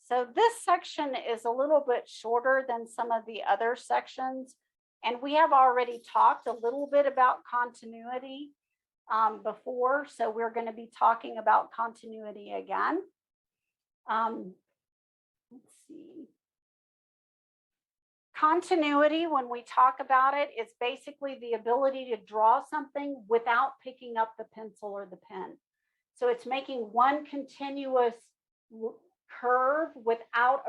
So this section is a little bit shorter than some of the other sections. And we have already talked a little bit about continuity before. So we're going to be talking about continuity again. Let's see. Continuity, when we talk about it, is basically the ability to draw something without picking up the pencil or the pen. So it's making one continuous curve without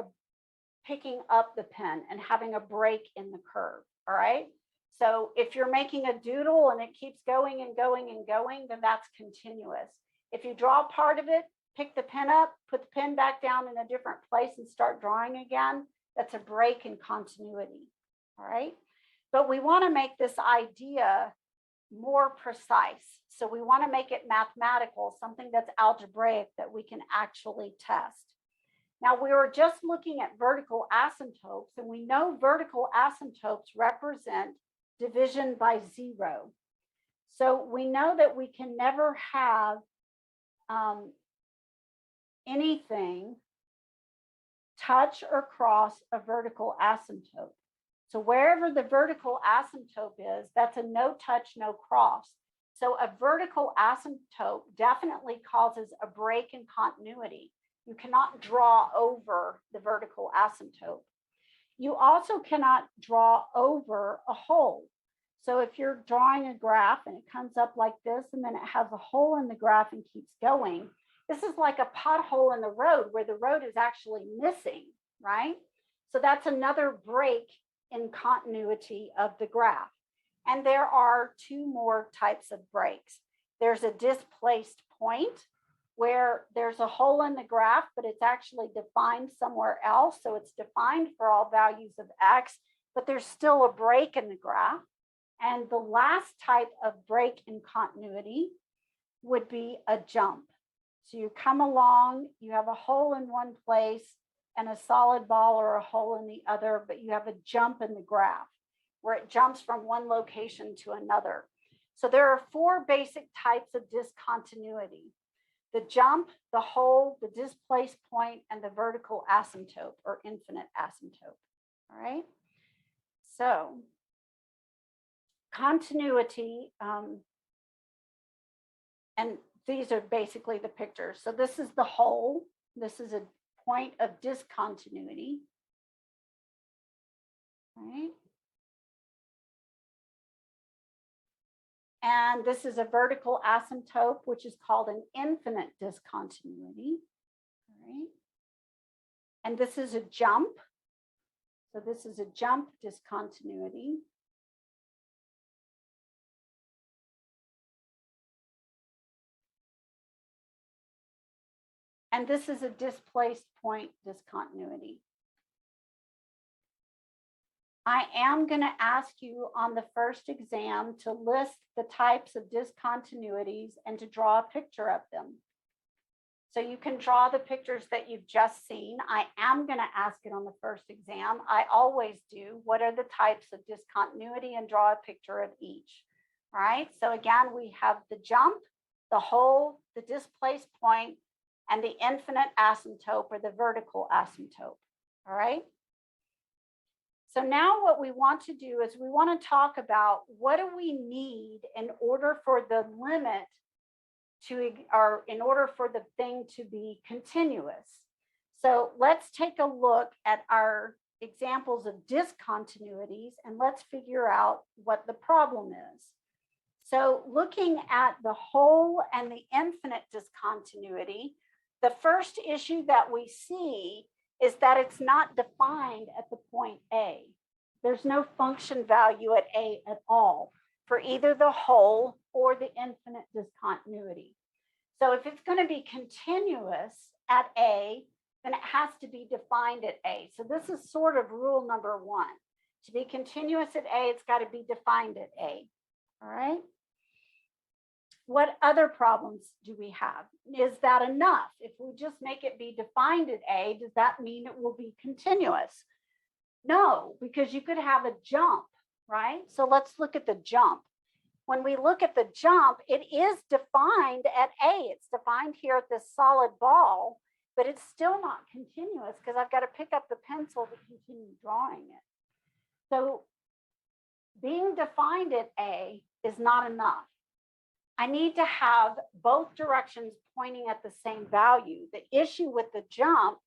picking up the pen and having a break in the curve. All right. So if you're making a doodle and it keeps going and going and going, then that's continuous. If you draw part of it, pick the pen up, put the pen back down in a different place and start drawing again, that's a break in continuity. All right. But we want to make this idea more precise. So we want to make it mathematical, something that's algebraic that we can actually test. Now, we were just looking at vertical asymptotes, and we know vertical asymptotes represent division by zero. So we know that we can never have anything touch or cross a vertical asymptote. So wherever the vertical asymptote is, that's a no touch, no cross. So a vertical asymptote definitely causes a break in continuity. You cannot draw over the vertical asymptote. You also cannot draw over a hole. So if you're drawing a graph and it comes up like this, and then it has a hole in the graph and keeps going, this is like a pothole in the road where the road is actually missing, right? So that's another break in continuity of the graph. And there are two more types of breaks. There's a displaced point where there's a hole in the graph, but it's actually defined somewhere else. So it's defined for all values of x, but there's still a break in the graph. And the last type of break in continuity would be a jump. So you come along, you have a hole in one place and a solid ball or a hole in the other, but you have a jump in the graph where it jumps from one location to another. So there are four basic types of discontinuity: the jump, the hole, the displaced point, and the vertical asymptote or infinite asymptote. All right. So continuity, and these are basically the pictures. So this is the hole. This is a point of discontinuity. Right. And this is a vertical asymptote, which is called an infinite discontinuity. All right. And this is a jump. So this is a jump discontinuity. And this is a displaced point discontinuity. I am going to ask you on the first exam to list the types of discontinuities and to draw a picture of them. So you can draw the pictures that you've just seen. I am going to ask it on the first exam. I always do. What are the types of discontinuity, and draw a picture of each. All right. So again, we have the jump, the hole, the displaced point, and the infinite asymptote or the vertical asymptote. All right. So now what we want to do is we want to talk about what do we need in order for the limit to, or in order for the thing to be continuous. So let's take a look at our examples of discontinuities and let's figure out what the problem is. So looking at the hole and the infinite discontinuity, the first issue that we see is that it's not defined at the point A. There's no function value at A at all for either the hole or the infinite discontinuity. So if it's going to be continuous at A, then it has to be defined at A. So this is sort of rule number one. To be continuous at A, it's got to be defined at A. All right. What other problems do we have? Is that enough? If we just make it be defined at A, does that mean it will be continuous? No, because you could have a jump, right? So let's look at the jump. When we look at the jump, it is defined at A. It's defined here at this solid ball. but it's still not continuous because I've got to pick up the pencil to continue drawing it. So being defined at A is not enough. I need to have both directions pointing at the same value. The issue with the jump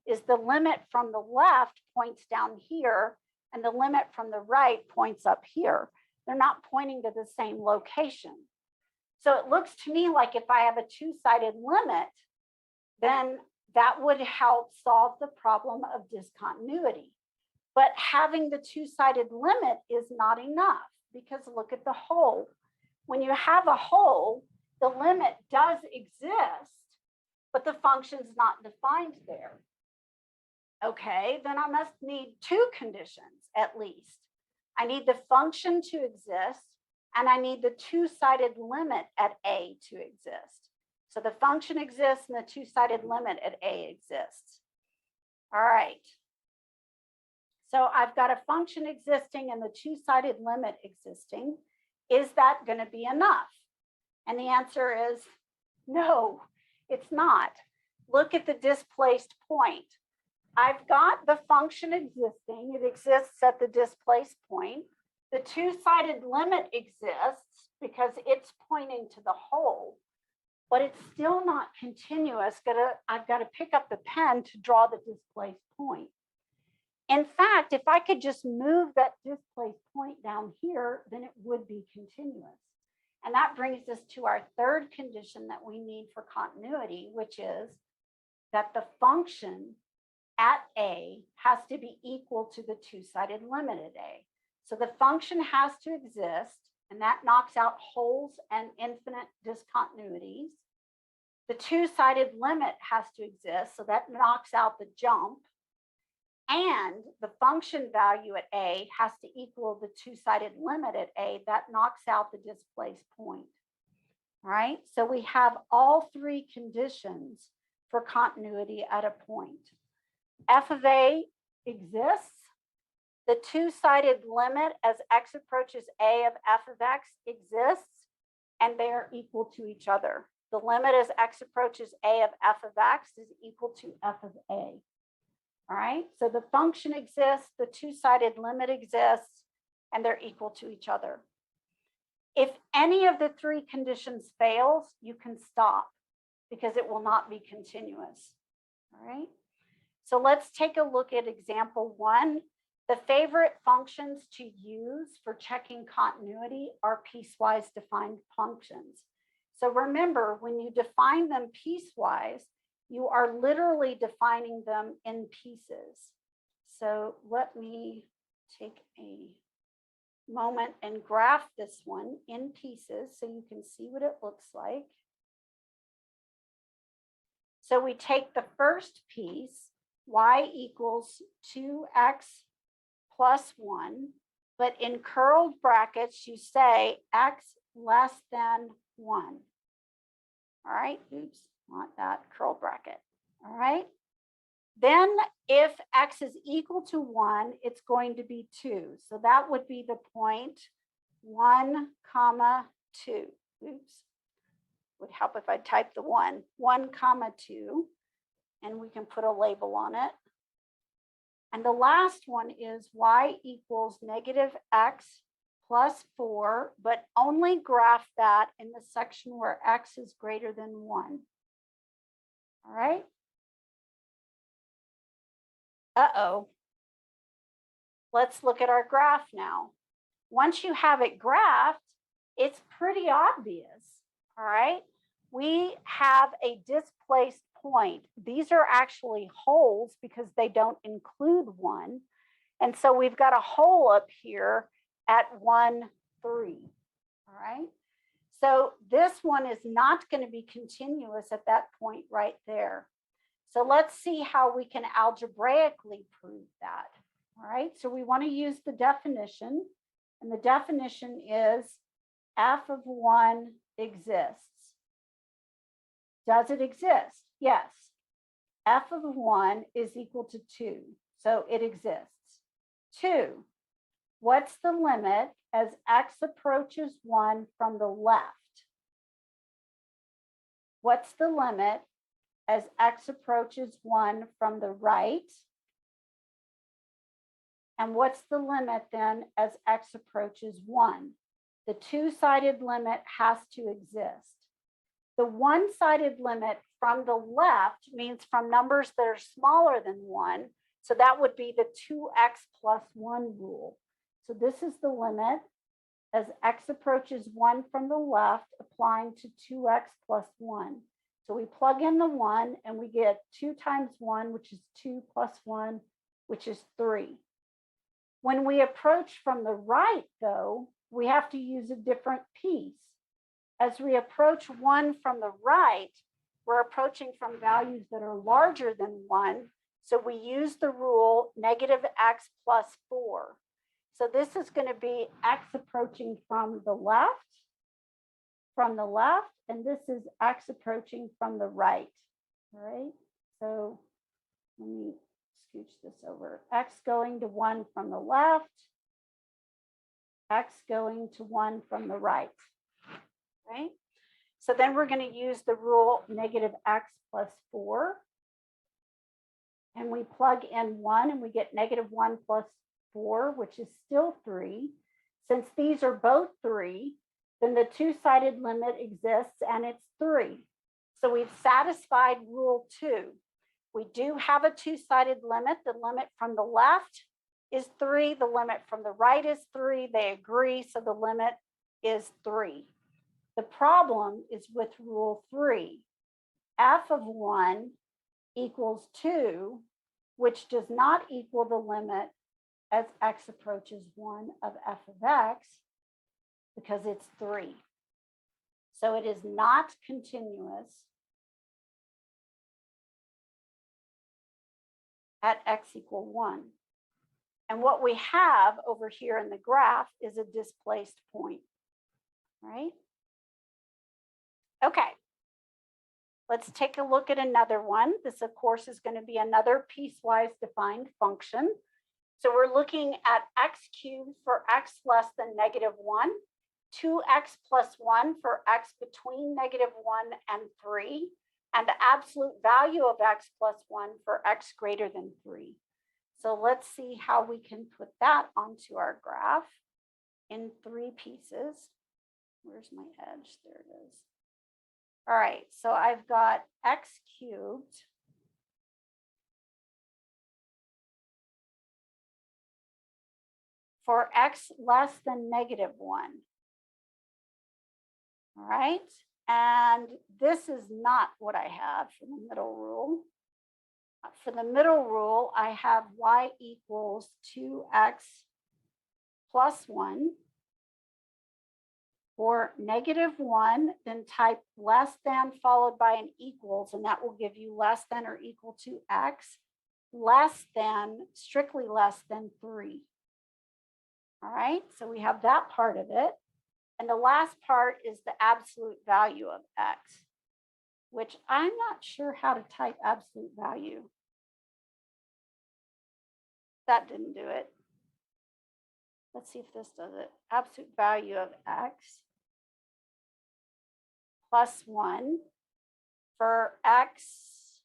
is the limit from the left points down here and the limit from the right points up here. They're not pointing to the same location. So it looks to me like if I have a two-sided limit, then that would help solve the problem of discontinuity. But having the two-sided limit is not enough because look at the hole. When you have a hole, the limit does exist, but the function's not defined there. Okay, then I must need two conditions at least. I need the function to exist, and I need the two-sided limit at A to exist. So the function exists and the two-sided limit at A exists. All right. So I've got a function existing and the two-sided limit existing. Is that going to be enough? And the answer is no, it's not. Look at the displaced point. I've got the function existing. It exists at the displaced point. The two-sided limit exists because it's pointing to the hole, but it's still not continuous. I've got to pick up the pen to draw the displaced point. In fact, if I could just move that displaced point down here, then it would be continuous. And that brings us to our third condition that we need for continuity, which is that the function at A has to be equal to the two-sided limit at A. So the function has to exist, and that knocks out holes and infinite discontinuities. The two-sided limit has to exist, so that knocks out the jump. And the function value at A has to equal the two-sided limit at A. That knocks out the displaced point. All right, so we have all three conditions for continuity at a point. F of A exists. The two-sided limit as x approaches A of f of x exists, and they are equal to each other. The limit as x approaches A of f of x is equal to f of A. All right, so the function exists, the two-sided limit exists, and they're equal to each other. If any of the three conditions fails, you can stop because it will not be continuous. All right, so let's take a look at example 1. The favorite functions to use for checking continuity are piecewise defined functions. So remember, when you define them piecewise, you are literally defining them in pieces. So let me take a moment and graph this one in pieces so you can see what it looks like. So we take the first piece, y equals 2x plus 1, but in curled brackets, you say x less than 1. All right, oops. Not that curl bracket. All right. Then if x is equal to 1, it's going to be 2. So that would be the point 1, 2. Oops. Would help if I type the 1, 2, and we can put a label on it. And the last one is y equals negative x plus 4, but only graph that in the section where x is greater than 1. All right. Uh-oh. Let's look at our graph now. Once you have it graphed, it's pretty obvious. All right. We have a displaced point. These are actually holes because they don't include 1. And so we've got a hole up here at 1, 3. All right. So this one is not going to be continuous at that point right there. So let's see how we can algebraically prove that. All right, so we want to use the definition, and the definition is f of 1 exists. Does it exist? Yes. F of 1 is equal to 2, so it exists. 2, what's the limit as x approaches 1 from the left? What's the limit as x approaches 1 from the right. And what's the limit then as x approaches 1? The two-sided limit has to exist. The one-sided limit from the left means from numbers that are smaller than 1. So that would be the 2x plus 1 rule. So this is the limit as x approaches 1 from the left, applying to 2x plus 1. So we plug in the 1 and we get 2 times 1, which is 2 plus 1, which is 3. When we approach from the right, though, we have to use a different piece. As we approach 1 from the right, we're approaching from values that are larger than 1. So we use the rule negative x plus 4. So this is going to be x approaching from the left, and this is x approaching from the right. All right, so let me scooch this over. X going to 1 from the left, x going to 1 from the right. Right? So then we're going to use the rule negative x plus 4. And we plug in 1 and we get negative 1 plus 4, which is still 3. Since these are both 3, then the two-sided limit exists and it's 3. So we've satisfied rule 2. We do have a two-sided limit. The limit from the left is 3. The limit from the right is 3. They agree, so the limit is 3. The problem is with rule 3. F of 1 equals 2, which does not equal the limit as x approaches 1 of f of x, because it's 3. So it is not continuous at x equal 1. And what we have over here in the graph is a displaced point, right? Okay, let's take a look at another one. This, of course, is going to be another piecewise defined function. So we're looking at x cubed for x less than negative 1, 2x plus 1 for x between negative 1 and 3, and the absolute value of x plus 1 for x greater than 3. So let's see how we can put that onto our graph in 3 pieces. Where's my edge? There it is. All right, so I've got x cubed for x less than negative 1. All right, and this is not what I have for the middle rule. For the middle rule, I have y equals 2x plus 1. For negative 1, then type less than followed by an equals, and that will give you less than or equal to x, less than, strictly less than 3. All right, so we have that part of it. And the last part is the absolute value of x, which I'm not sure how to type absolute value. That didn't do it. Let's see if this does it. Absolute value of x plus 1 for x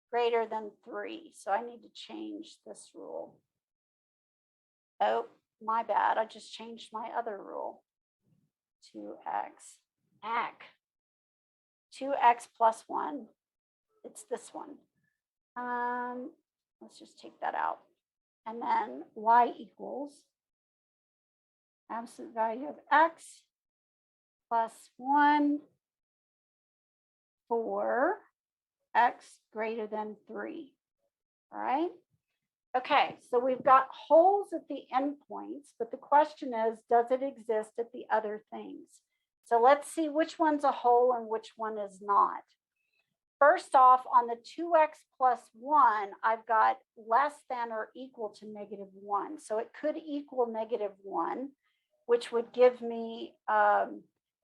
greater than 3. So I need to change this rule. Oh, my bad. I just changed my other rule. 2x. 2x plus 1. It's this one. Let's just take that out. And then y equals absolute value of x plus 1 for x greater than 3. All right. Okay, so we've got holes at the endpoints, but the question is, does it exist at the other things? So let's see which one's a hole and which one is not. First off, on the 2x plus 1, I've got less than or equal to negative 1. So it could equal negative 1, which would give me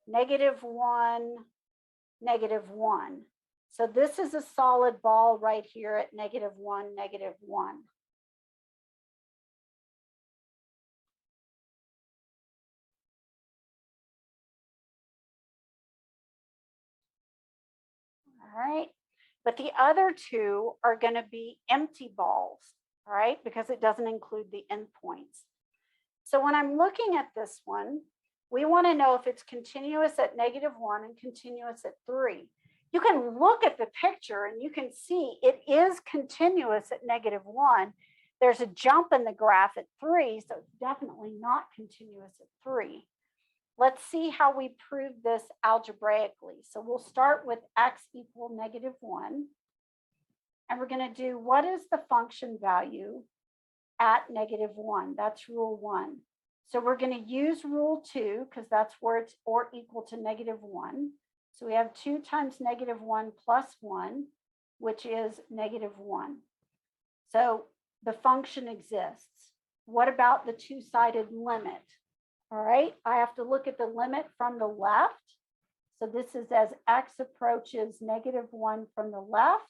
negative 1, negative 1. So this is a solid ball right here at negative 1, negative 1. All right. But the other two are going to be empty balls, all right, because it doesn't include the endpoints. So when I'm looking at this one, we want to know if it's continuous at -1 and continuous at 3. You can look at the picture and you can see it is continuous at -1. There's a jump in the graph at 3, so it's definitely not continuous at 3. Let's see how we prove this algebraically. So we'll start with x equal -1. And we're going to do what is the function value at -1? That's rule 1. So we're going to use rule 2 because that's where it's or equal to -1. So we have 2 times -1 plus 1, which is -1. So the function exists. What about the two-sided limit? All right, I have to look at the limit from the left. So this is as x approaches -1 from the left.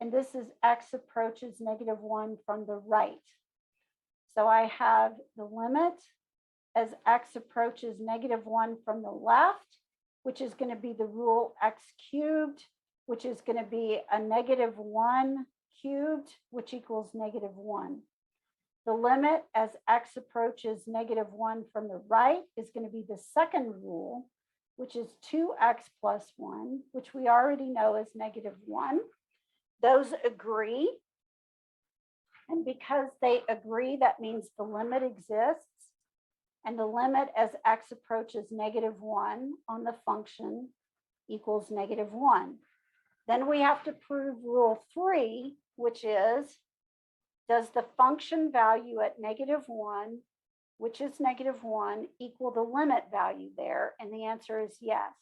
And this is x approaches -1 from the right. So I have the limit as x approaches -1 from the left, which is going to be the rule x cubed, which is going to be a -1 cubed, which equals -1. The limit as x approaches -1 from the right is going to be the second rule, which is 2x plus 1, which we already know is -1. Those agree. And because they agree, that means the limit exists. And the limit as x approaches -1 on the function equals -1. Then we have to prove rule 3, which is, does the function value at -1, which is -1, equal the limit value there? And the answer is yes.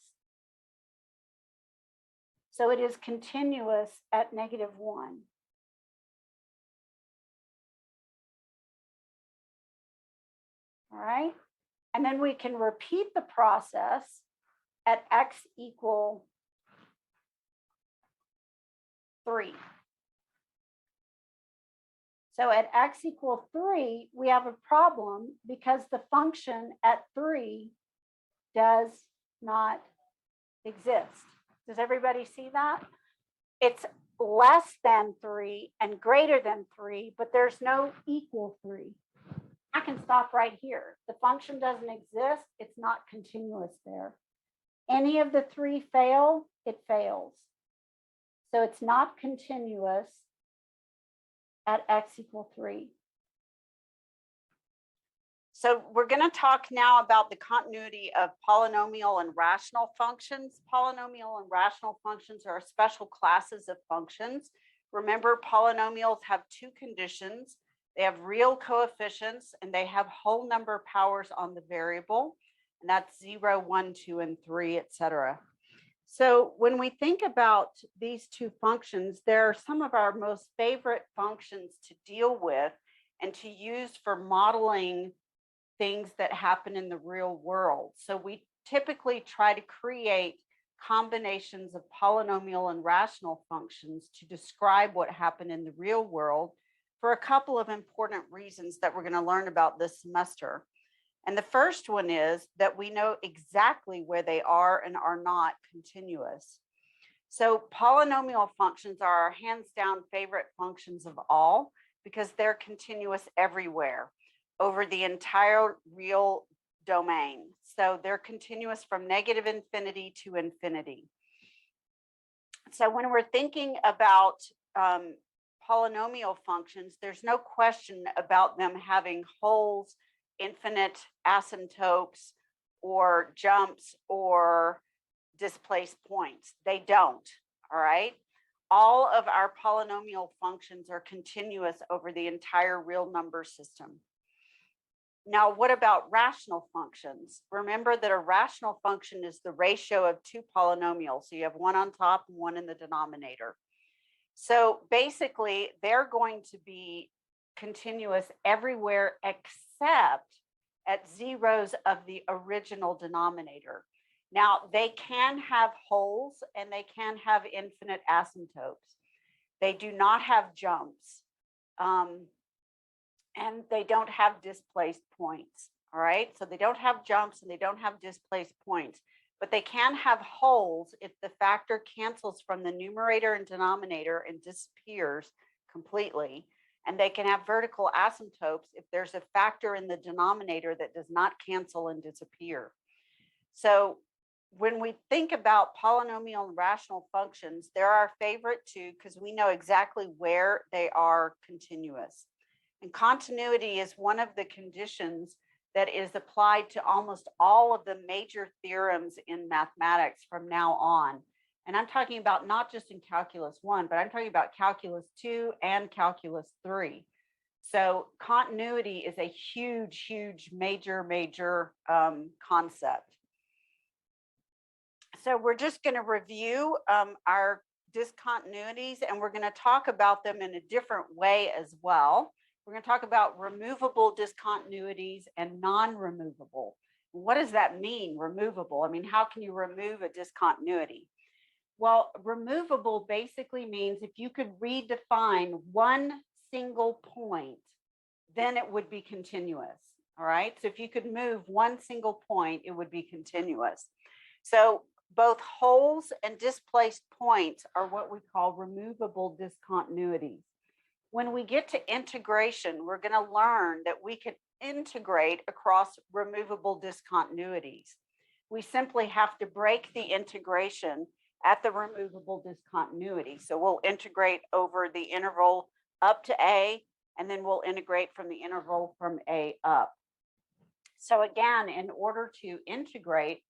So it is continuous at -1. All right. And then we can repeat the process at x equal 3. So at x equal 3, we have a problem because the function at 3 does not exist. Does everybody see that? It's less than 3 and greater than 3, but there's no equal 3. I can stop right here. The function doesn't exist. It's not continuous there. Any of the 3 fail, it fails. So it's not continuous at x equal 3. So we're going to talk now about the continuity of polynomial and rational functions. Polynomial and rational functions are special classes of functions. Remember, polynomials have 2 conditions. They have real coefficients and they have whole number powers on the variable. And that's 0, 1, 2, and 3, etc. So when we think about these 2 functions, they're some of our most favorite functions to deal with and to use for modeling things that happen in the real world. So we typically try to create combinations of polynomial and rational functions to describe what happened in the real world for a couple of important reasons that we're going to learn about this semester. And the first one is that we know exactly where they are and are not continuous. So polynomial functions are our hands down favorite functions of all because they're continuous everywhere over the entire real domain. So they're continuous from -infinity to infinity. So when we're thinking about polynomial functions, there's no question about them having holes, infinite asymptotes, or jumps, or displaced points. They don't, all right? All of our polynomial functions are continuous over the entire real number system. Now, what about rational functions? Remember that a rational function is the ratio of 2 polynomials. So you have one on top and one in the denominator. So basically, they're going to be continuous everywhere except at zeros of the original denominator. Now, they can have holes and they can have infinite asymptotes. They do not have jumps. And they don't have displaced points. All right. So they don't have jumps and they don't have displaced points. but they can have wholes if the factor cancels from the numerator and denominator and disappears completely. And they can have vertical asymptotes if there's a factor in the denominator that does not cancel and disappear. So when we think about polynomial and rational functions, they're our favorite too, because we know exactly where they are continuous. And continuity is one of the conditions that is applied to almost all of the major theorems in mathematics from now on. And I'm talking about not just in Calculus 1, but I'm talking about Calculus 2 and Calculus 3. So continuity is a huge, huge, major concept. So we're just going to review our discontinuities, and we're going to talk about them in a different way as well. We're going to talk about removable discontinuities and non-removable. What does that mean, removable? I mean, how can you remove a discontinuity? Well, removable basically means if you could redefine one single point, then it would be continuous. All right. So if you could move one single point, it would be continuous. So both wholes and displaced points are what we call removable discontinuities. When we get to integration, we're going to learn that we can integrate across removable discontinuities. We simply have to break the integration at the removable discontinuity. So we'll integrate over the interval up to a, and then we'll integrate from the interval from a up. So again, in order to integrate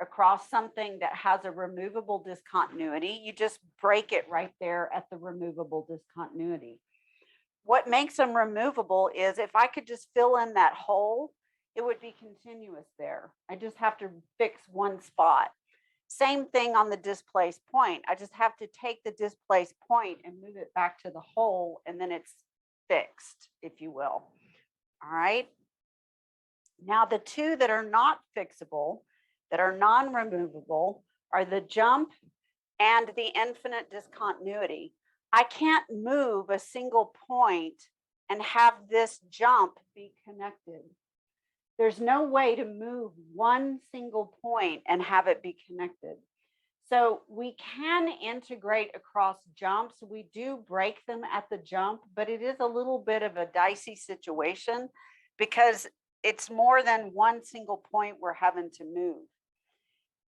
across something that has a removable discontinuity, you just break it right there at the removable discontinuity. What makes them removable is if I could just fill in that hole, it would be continuous there. I just have to fix one spot. Same thing on the displaced point. I just have to take the displaced point and move it back to the hole, and then it's fixed, if you will. All right. Now, the two that are not fixable, that are non-removable, are the jump and the infinite discontinuity. I can't move a single point and have this jump be connected. There's no way to move one single point and have it be connected. So we can integrate across jumps. We do break them at the jump, but it is a little bit of a dicey situation because it's more than one single point we're having to move.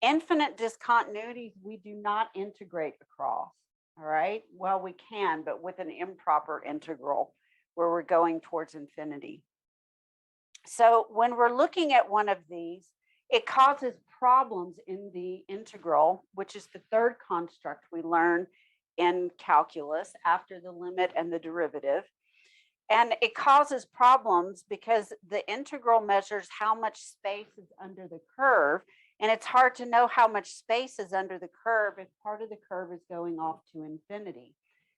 Infinite discontinuities, we do not integrate across. All right. Well, we can, but with an improper integral where we're going towards infinity. So when we're looking at one of these, it causes problems in the integral, which is the third construct we learn in calculus after the limit and the derivative. And it causes problems because the integral measures how much space is under the curve. And it's hard to know how much space is under the curve if part of the curve is going off to infinity.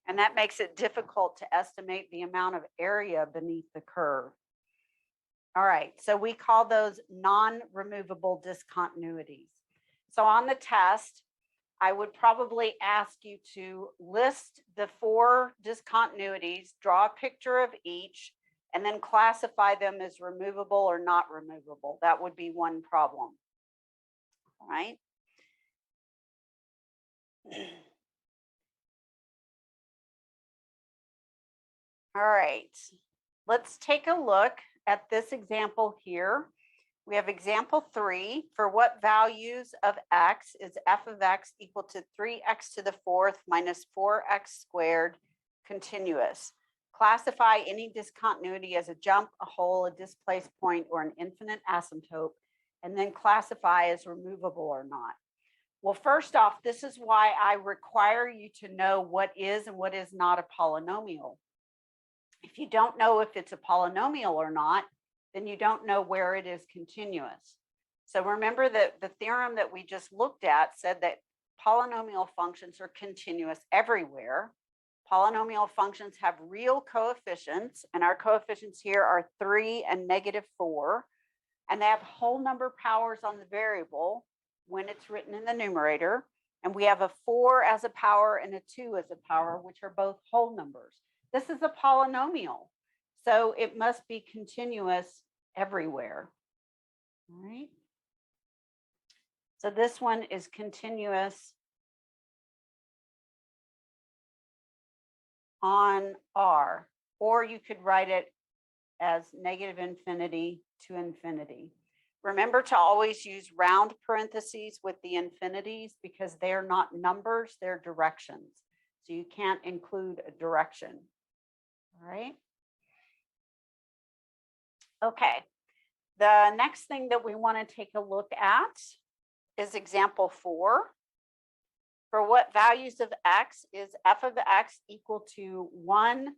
And that makes it difficult to estimate the amount of area beneath the curve. All right, so we call those non-removable discontinuities. So on the test, I would probably ask you to list the 4 discontinuities, draw a picture of each, and then classify them as removable or not removable. That would be one problem. All right. All right, let's take a look at this example here. We have example 3. For what values of x is f of x equal to 3x to the 4th minus 4x squared continuous? Classify any discontinuity as a jump, a hole, a displaced point, or an infinite asymptote, and then classify as removable or not. Well, first off, this is why I require you to know what is and what is not a polynomial. If you don't know if it's a polynomial or not, then you don't know where it is continuous. So remember that the theorem that we just looked at said that polynomial functions are continuous everywhere. Polynomial functions have real coefficients, and our coefficients here are 3 and -4, and they have whole number powers on the variable when it's written in the numerator, and we have a 4 as a power and a 2 as a power, which are both whole numbers. This is a polynomial, so it must be continuous everywhere. All right. So this one is continuous on R, or you could write it as negative infinity to infinity. Remember to always use round parentheses with the infinities because they're not numbers, they're directions. So you can't include a direction. All right. Okay. The next thing that we want to take a look at is example 4. For what values of x is f of x equal to 1x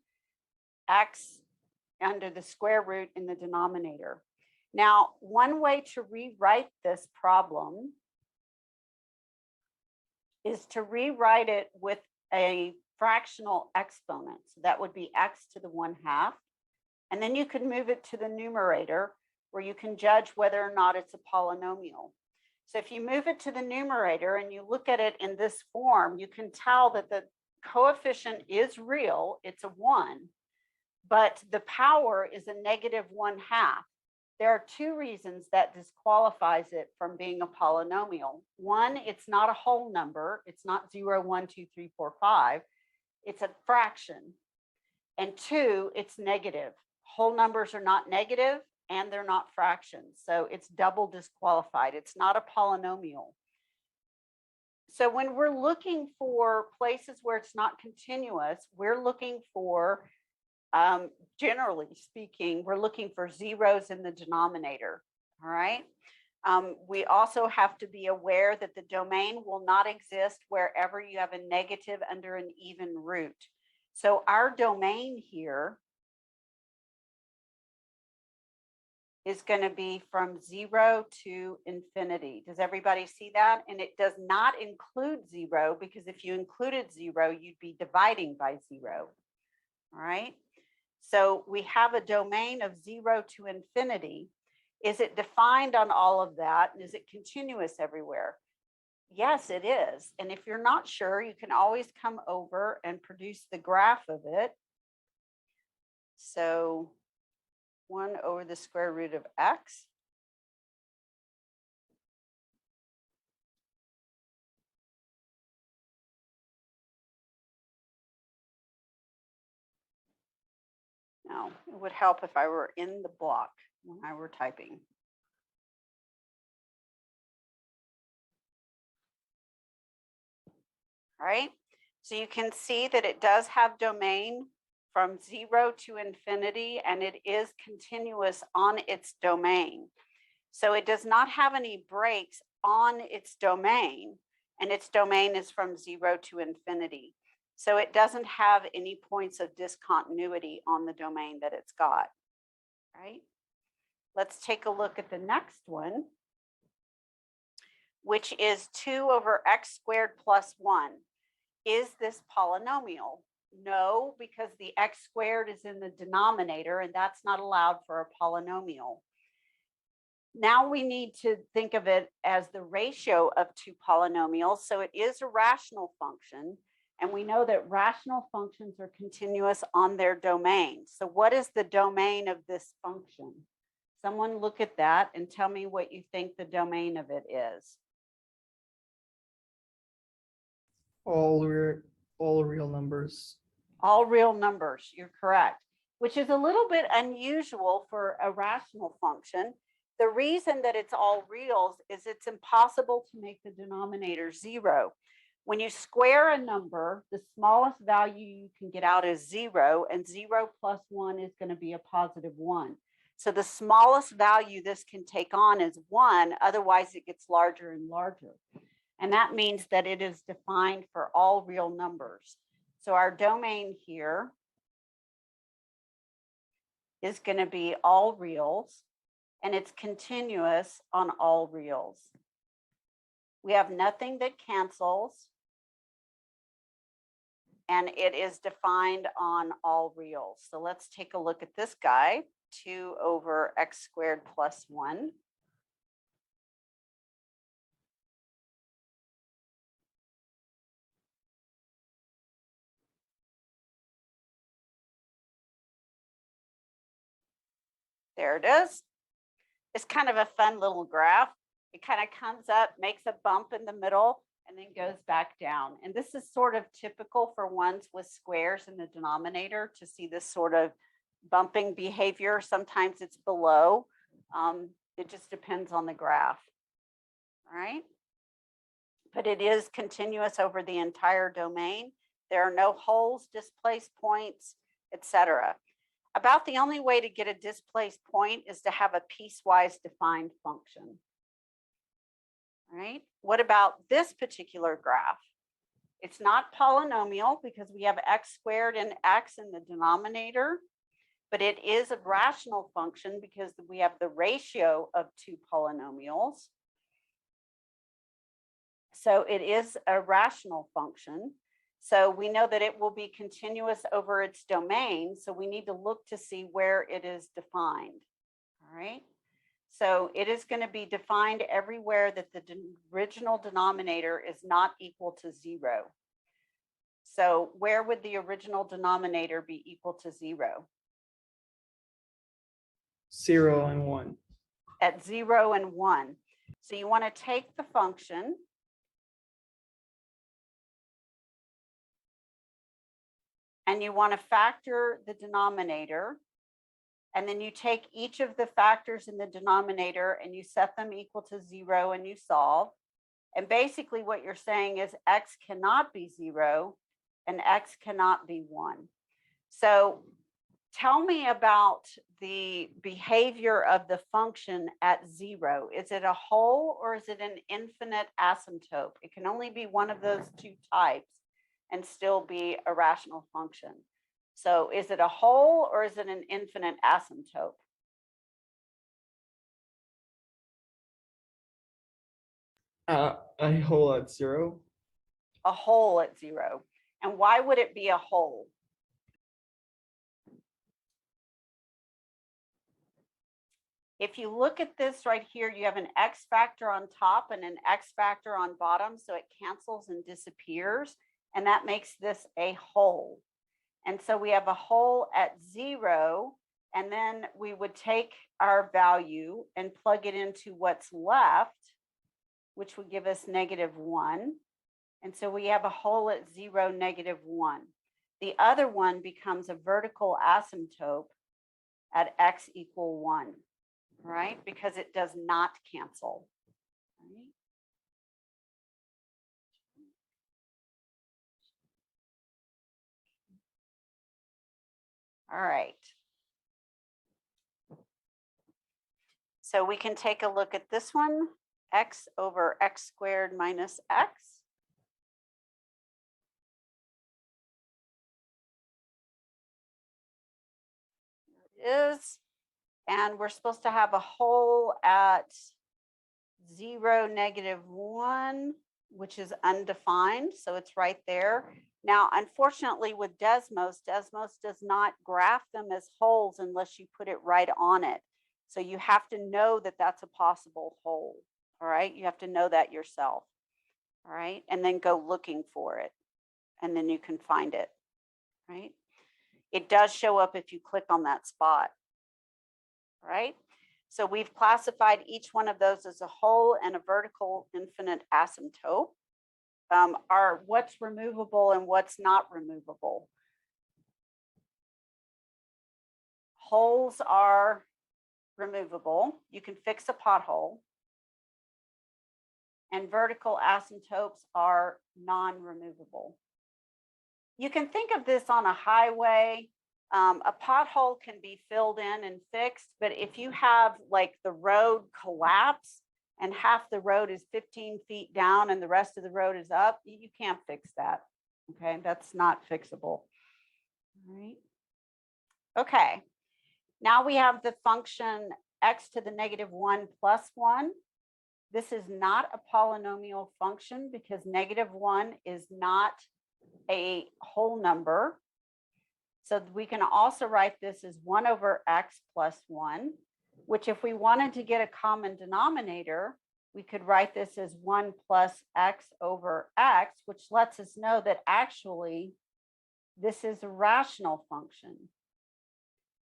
under the square root in the denominator? Now, one way to rewrite this problem is to rewrite it with a fractional exponent. So that would be x to the 1/2. And then you can move it to the numerator where you can judge whether or not it's a polynomial. So if you move it to the numerator and you look at it in this form, you can tell that the coefficient is real, it's a 1, but the power is a negative 1/2. There are 2 reasons that disqualifies it from being a polynomial. One, it's not a whole number. It's not 0, 1, 2, 3, 4, 5. It's a fraction. And 2, it's negative. Whole numbers are not negative and they're not fractions. So it's double disqualified. It's not a polynomial. So when we're looking for places where it's not continuous, we're looking for, generally speaking, we're looking for zeros in the denominator. All right. We also have to be aware that the domain will not exist wherever you have a negative under an even root. So our domain here is going to be from 0 to infinity. Does everybody see that? And it does not include 0 because if you included 0, you'd be dividing by 0. All right. So we have a domain of 0 to infinity. Is it defined on all of that? And is it continuous everywhere? Yes, it is. And if you're not sure, you can always come over and produce the graph of it. So 1 over the square root of x. Now, it would help if I were in the block when I were typing. All right, so you can see that it does have domain from 0 to infinity, and it is continuous on its domain. So it does not have any breaks on its domain, and its domain is from 0 to infinity. So it doesn't have any points of discontinuity on the domain that it's got. Right? Let's take a look at the next one, which is 2 over x squared plus 1. Is this polynomial? No, because the x squared is in the denominator, and that's not allowed for a polynomial. Now we need to think of it as the ratio of 2 polynomials. So it is a rational function, and we know that rational functions are continuous on their domain. So what is the domain of this function? Someone look at that and tell me what you think the domain of it is. All real numbers. All real numbers, you're correct, which is a little bit unusual for a rational function. The reason that it's all reals is it's impossible to make the denominator 0. When you square a number, the smallest value you can get out is 0, and 0 plus 1 is going to be a positive 1. So the smallest value this can take on is 1, otherwise it gets larger and larger. And that means that it is defined for all real numbers. So our domain here is going to be all reals, and it's continuous on all reals. We have nothing that cancels, and it is defined on all reals. So let's take a look at this guy, 2 over x squared plus 1. There it is. It's kind of a fun little graph. It kind of comes up, makes a bump in the middle, and then goes back down. And this is sort of typical for ones with squares in the denominator to see this sort of bumping behavior. Sometimes it's below. It just depends on the graph. All right. But it is continuous over the entire domain. There are no holes, displaced points, etc. About the only way to get a displaced point is to have a piecewise defined function. Right? What about this particular graph? It's not polynomial because we have x squared and x in the denominator, but it is a rational function because we have the ratio of two polynomials. So it is a rational function. So we know that it will be continuous over its domain. So we need to look to see where it is defined. All right. So it is going to be defined everywhere that the original denominator is not equal to 0. So where would the original denominator be equal to 0? 0 and 1. At 0 and 1. So you want to take the function and you want to factor the denominator. And then you take each of the factors in the denominator and you set them equal to 0 and you solve. And basically what you're saying is x cannot be 0 and x cannot be 1. So tell me about the behavior of the function at 0. Is it a whole or is it an infinite asymptote? It can only be one of those two types and still be a rational function. So is it a whole or is it an infinite asymptote? A whole at 0. A whole at 0. And why would it be a whole? If you look at this right here, you have an x factor on top and an x factor on bottom, so it cancels and disappears, and that makes this a whole. And so we have a whole at 0, and then we would take our value and plug it into what's left, which would give us -1. And so we have a whole at 0, -1. The other one becomes a vertical asymptote at x equal 1, right? Because it does not cancel. Right? All right. So we can take a look at this one, x over x squared minus x. There it is. And we're supposed to have a whole at 0, -1, which is undefined. So it's right there. Now, unfortunately, with Desmos does not graph them as wholes unless you put it right on it. So you have to know that that's a possible whole. All right. You have to know that yourself. All right. And then go looking for it. And then you can find it. Right. It does show up if you click on that spot. Right. So we've classified each one of those as a whole and a vertical infinite asymptote. Are what's removable and what's not removable. Holes are removable. You can fix a pothole. And vertical asymptotes are non-removable. You can think of this on a highway. A pothole can be filled in and fixed, but if you have like the road collapse and half the road is 15 feet down and the rest of the road is up, you can't fix that. Okay, that's not fixable. All right. Okay, now we have the function x to the -1 plus 1. This is not a polynomial function because -1 is not a whole number. So we can also write this as 1 over x plus 1, which if we wanted to get a common denominator, we could write this as 1 plus x over x, which lets us know that actually this is a rational function.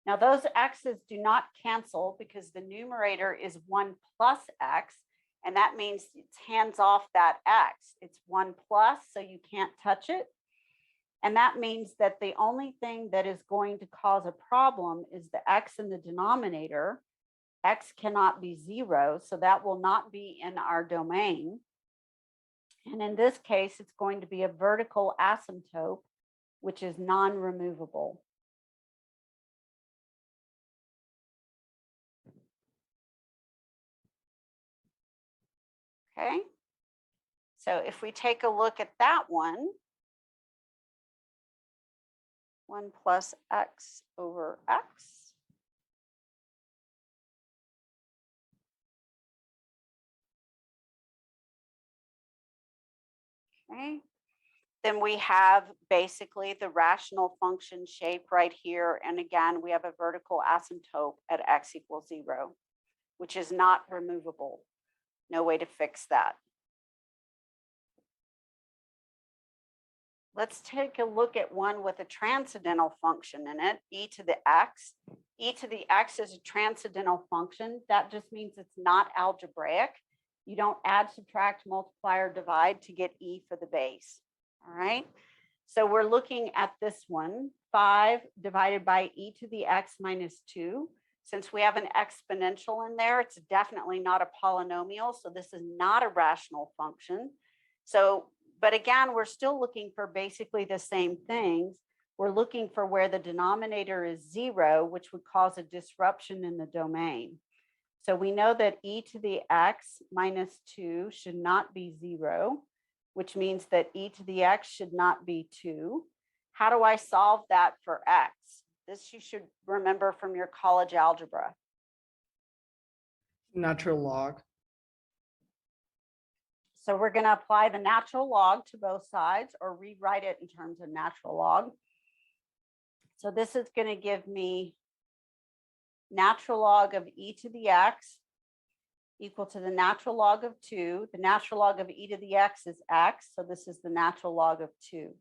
Now those x's do not cancel because the numerator is 1 plus x And that means it's hands off that x. It's 1 plus, so you can't touch it. And that means that the only thing that is going to cause a problem is the x in the denominator. X cannot be 0, so that will not be in our domain. And in this case, it's going to be a vertical asymptote, which is non-removable. Okay, so if we take a look at that one, 1 plus x over x. Okay, then we have basically the rational function shape right here. And again, we have a vertical asymptote at x equals 0, which is not removable. No way to fix that. Let's take a look at one with a transcendental function in it, e to the x. E to the x is a transcendental function. That just means it's not algebraic. You don't add, subtract, multiply, or divide to get e for the base. All right. So we're looking at this one, 5 divided by e to the x minus 2. Since we have an exponential in there, it's definitely not a polynomial. So this is not a rational function. So, but again, we're still looking for basically the same things. We're looking for where the denominator is 0, which would cause a disruption in the domain. So we know that e to the x minus 2 should not be 0, which means that e to the x should not be 2. How do I solve that for x? This you should remember from your college algebra. Natural log. So we're going to apply the natural log to both sides, or rewrite it in terms of natural log. So this is going to give me natural log of e to the x equal to the natural log of 2. The natural log of e to the x is x, so this is the natural log of 2,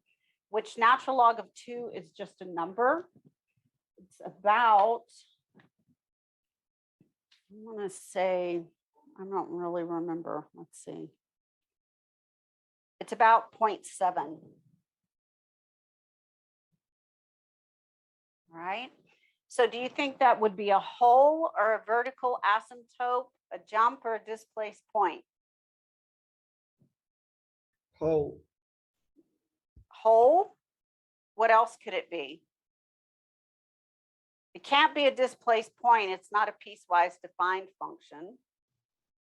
which natural log of 2 is just a number. It's about, I want to say, I don't really remember. Let's see. It's about 0.7. All right. So do you think that would be a hole or a vertical asymptote, a jump, or a displaced point? Hole. Hole? What else could it be? It can't be a displaced point. It's not a piecewise defined function.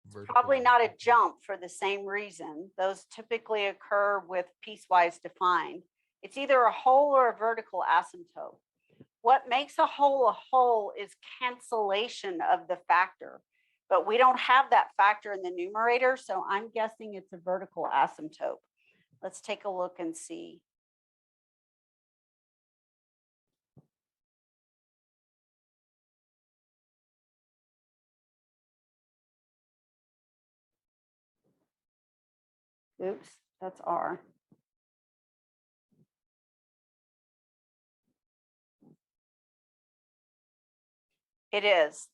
It's probably not a jump for the same reason. Those typically occur with piecewise defined. It's either a hole or a vertical asymptote. What makes a hole is cancellation of the factor, but we don't have that factor in the numerator, so I'm guessing it's a vertical asymptote. Let's take a look and see. Oops, that's R. It is.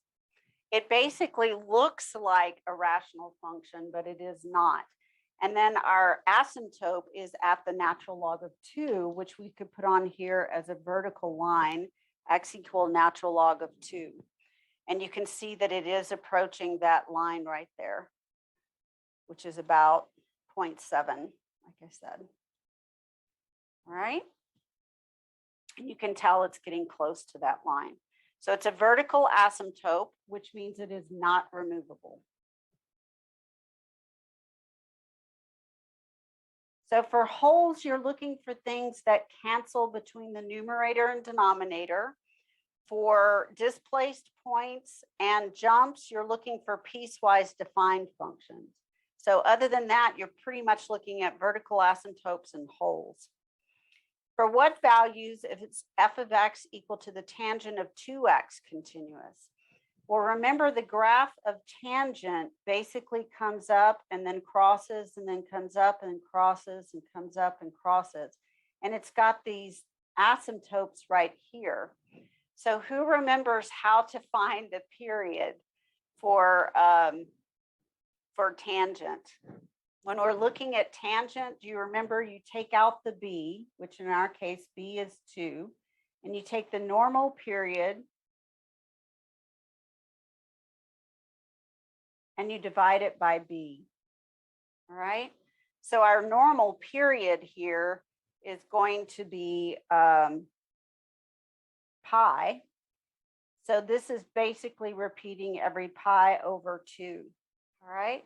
It basically looks like a rational function, but it is not. And then our asymptote is at the natural log of 2, which we could put on here as a vertical line, x equal natural log of 2. And you can see that it is approaching that line right there, which is about 0.7, like I said. All right. And you can tell it's getting close to that line. So it's a vertical asymptote, which means it is not removable. So for holes, you're looking for things that cancel between the numerator and denominator. For displaced points and jumps, you're looking for piecewise defined functions. So other than that, you're pretty much looking at vertical asymptotes and holes. For what values if it's f of x equal to the tangent of 2x continuous? Well, remember the graph of tangent basically comes up and then crosses and then comes up and crosses and comes up and crosses. And it's got these asymptotes right here. So who remembers how to find the period for for tangent. When we're looking at tangent, do you remember you take out the b, which in our case, b is 2, and you take the normal period and you divide it by b. All right. So our normal period here is going to be pi. So this is basically repeating every pi over 2. All right.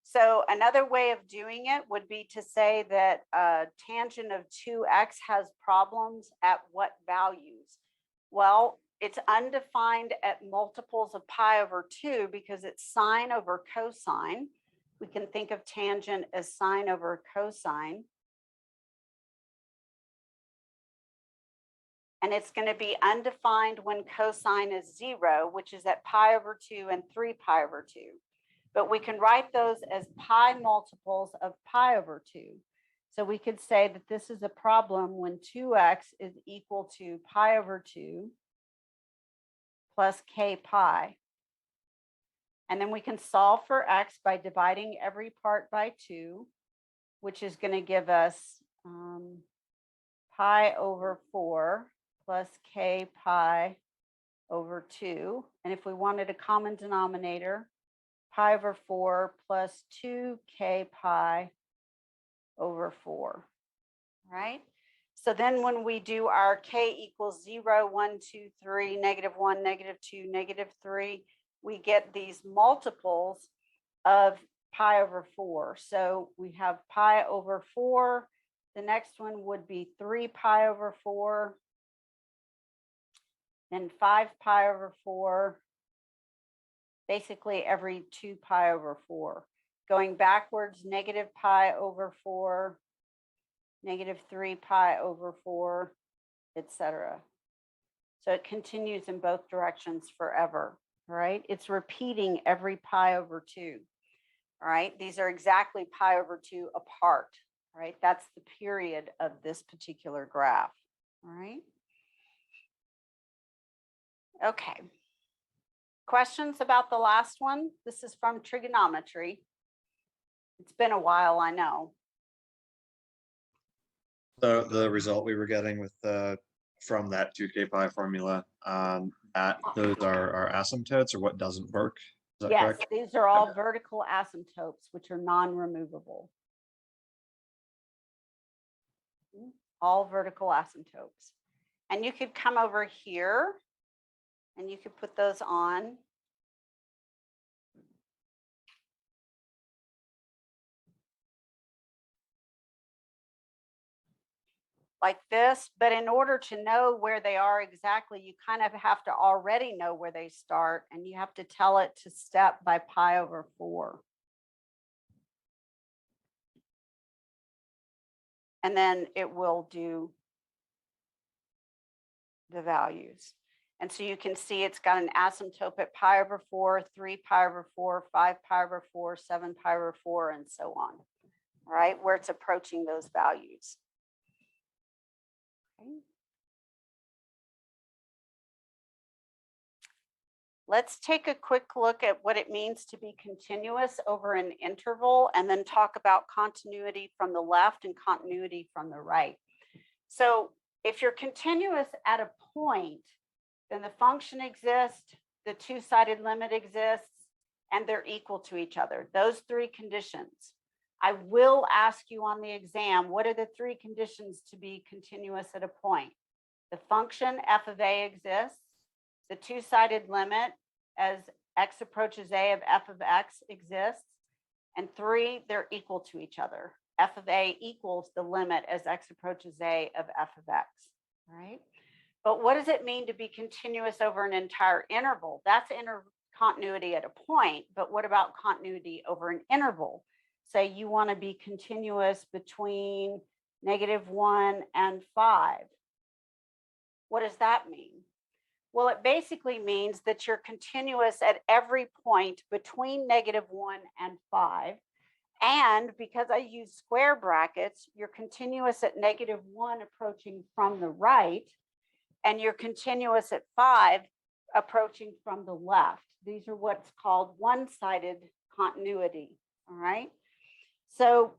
So another way of doing it would be to say that tangent of 2x has problems at what values? Well, it's undefined at multiples of pi over 2 because it's sine over cosine. We can think of tangent as sine over cosine. And it's going to be undefined when cosine is 0, which is at pi over 2 and 3 pi over 2. But we can write those as pi multiples of pi over 2. So we could say that this is a problem when 2x is equal to pi over 2 plus k pi. And then we can solve for x by dividing every part by 2, which is going to give us pi over 4 plus k pi over 2. And if we wanted a common denominator, pi over 4 plus 2k pi over 4, right? So then when we do our k equals 0, 1, 2, 3, -1, -2, -3, we get these multiples of pi over 4. So we have pi over 4. The next one would be 3 pi over 4. Then 5 pi over 4. Basically every 2 pi over 4. Going backwards, negative pi over 4, -3 pi over 4, etc. So it continues in both directions forever, right? It's repeating every pi over 2, all right? These are exactly pi over 2 apart, right? That's the period of this particular graph, all right? Okay. Questions about the last one? This is from trigonometry. It's been a while, I know. The result we were getting with from that 2k pi formula, those are asymptotes, or what doesn't work? Is that Yes, correct? these are all vertical asymptotes, which are non-removable. All vertical asymptotes. And you could come over here and you could put those on. Like this, but in order to know where they are exactly, you kind of have to already know where they start, and you have to tell it to step by pi over 4. And then it will do the values. And so you can see it's got an asymptote at pi over 4, 3 pi over 4, 5 pi over 4, 7 pi over 4, and so on, right? Where it's approaching those values. Okay. Let's take a quick look at what it means to be continuous over an interval, and then talk about continuity from the left and continuity from the right. So if you're continuous at a point, then the function exists, the two-sided limit exists, and they're equal to each other. Those 3 conditions. I will ask you on the exam, what are the 3 conditions to be continuous at a point? The function f of a exists, the two-sided limit as x approaches a of f of x exists, and 3, they're equal to each other. F of a equals the limit as x approaches a of f of x, right? But what does it mean to be continuous over an entire interval? That's continuity at a point, but what about continuity over an interval? Say you want to be continuous between -1 and 5. What does that mean? Well, it basically means that you're continuous at every point between -1 and 5. And because I use square brackets, you're continuous at -1 approaching from the right, and you're continuous at 5 approaching from the left. These are what's called one-sided continuity, all right? So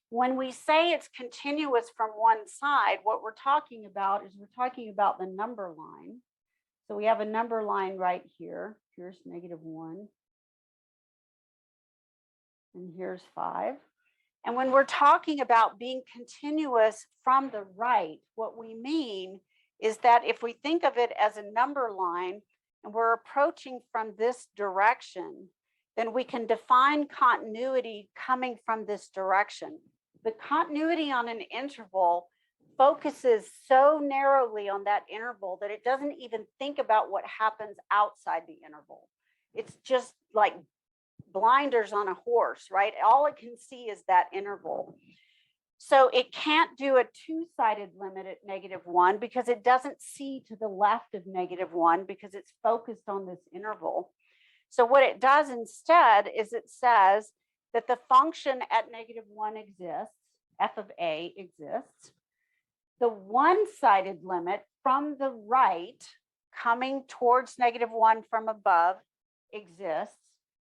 when we say it's continuous from one side, what we're talking about is we're talking about the number line. So we have a number line right here. Here's -1. And here's 5. And when we're talking about being continuous from the right, what we mean is that if we think of it as a number line and we're approaching from this direction, then we can define continuity coming from this direction. The continuity on an interval focuses so narrowly on that interval that it doesn't even think about what happens outside the interval. It's just like blinders on a horse, right? All it can see is that interval. So it can't do a two-sided limit at -1 because it doesn't see to the left of -1 because it's focused on this interval. So what it does instead is it says that the function at -1 exists, f of a exists. The one-sided limit from the right coming towards -1 from above exists,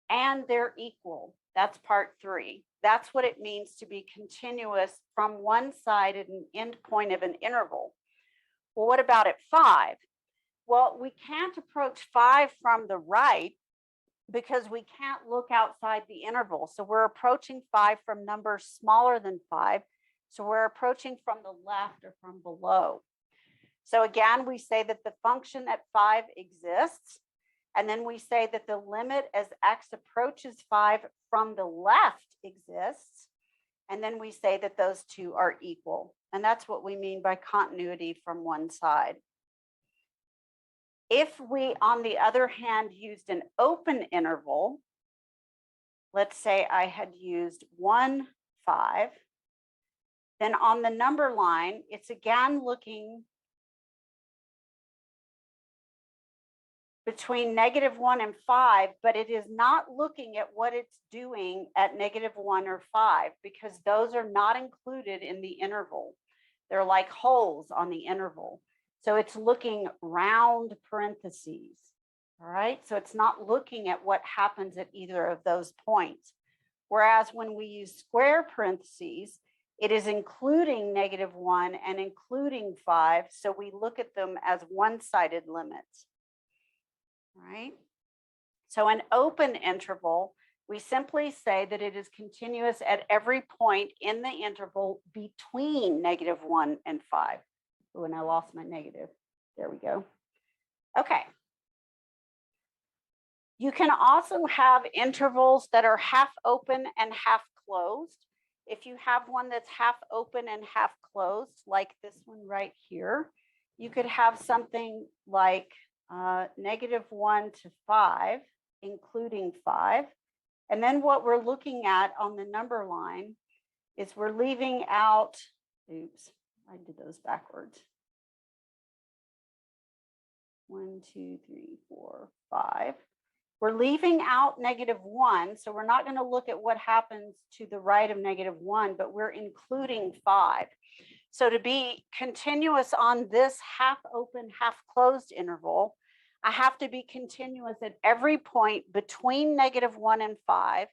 and they're equal. That's part 3. That's what it means to be continuous from one side at an end point of an interval. Well, what about at 5? Well, we can't approach 5 from the right because we can't look outside the interval. So we're approaching 5 from numbers smaller than 5. So we're approaching from the left or from below. So again, we say that the function at 5 exists. And then we say that the limit as x approaches 5 from the left exists. And then we say that those two are equal. And that's what we mean by continuity from one side. If we, on the other hand, used an open interval, let's say I had used 1, 5, then on the number line, it's again looking between -1 and 5, but it is not looking at what it's doing at -1 or 5 because those are not included in the interval. They're like holes on the interval. So it's looking round parentheses, all right? So it's not looking at what happens at either of those points. Whereas when we use square parentheses, it is including -1 and including 5. So we look at them as one-sided limits. Right? So an open interval, we simply say that it is continuous at every point in the interval between -1 and 5. Oh, and I lost my negative. There we go. Okay. You can also have intervals that are half open and half closed. If you have one that's half open and half closed, like this one right here, you could have something like -1 to 5, including 5. And then what we're looking at on the number line is we're leaving out, oops, I did those backwards. 1, 2, 3, 4, 5. We're leaving out -1, so we're not going to look at what happens to the right of -1, but we're including 5. So to be continuous on this half open, half closed interval, I have to be continuous at every point between -1 and 5,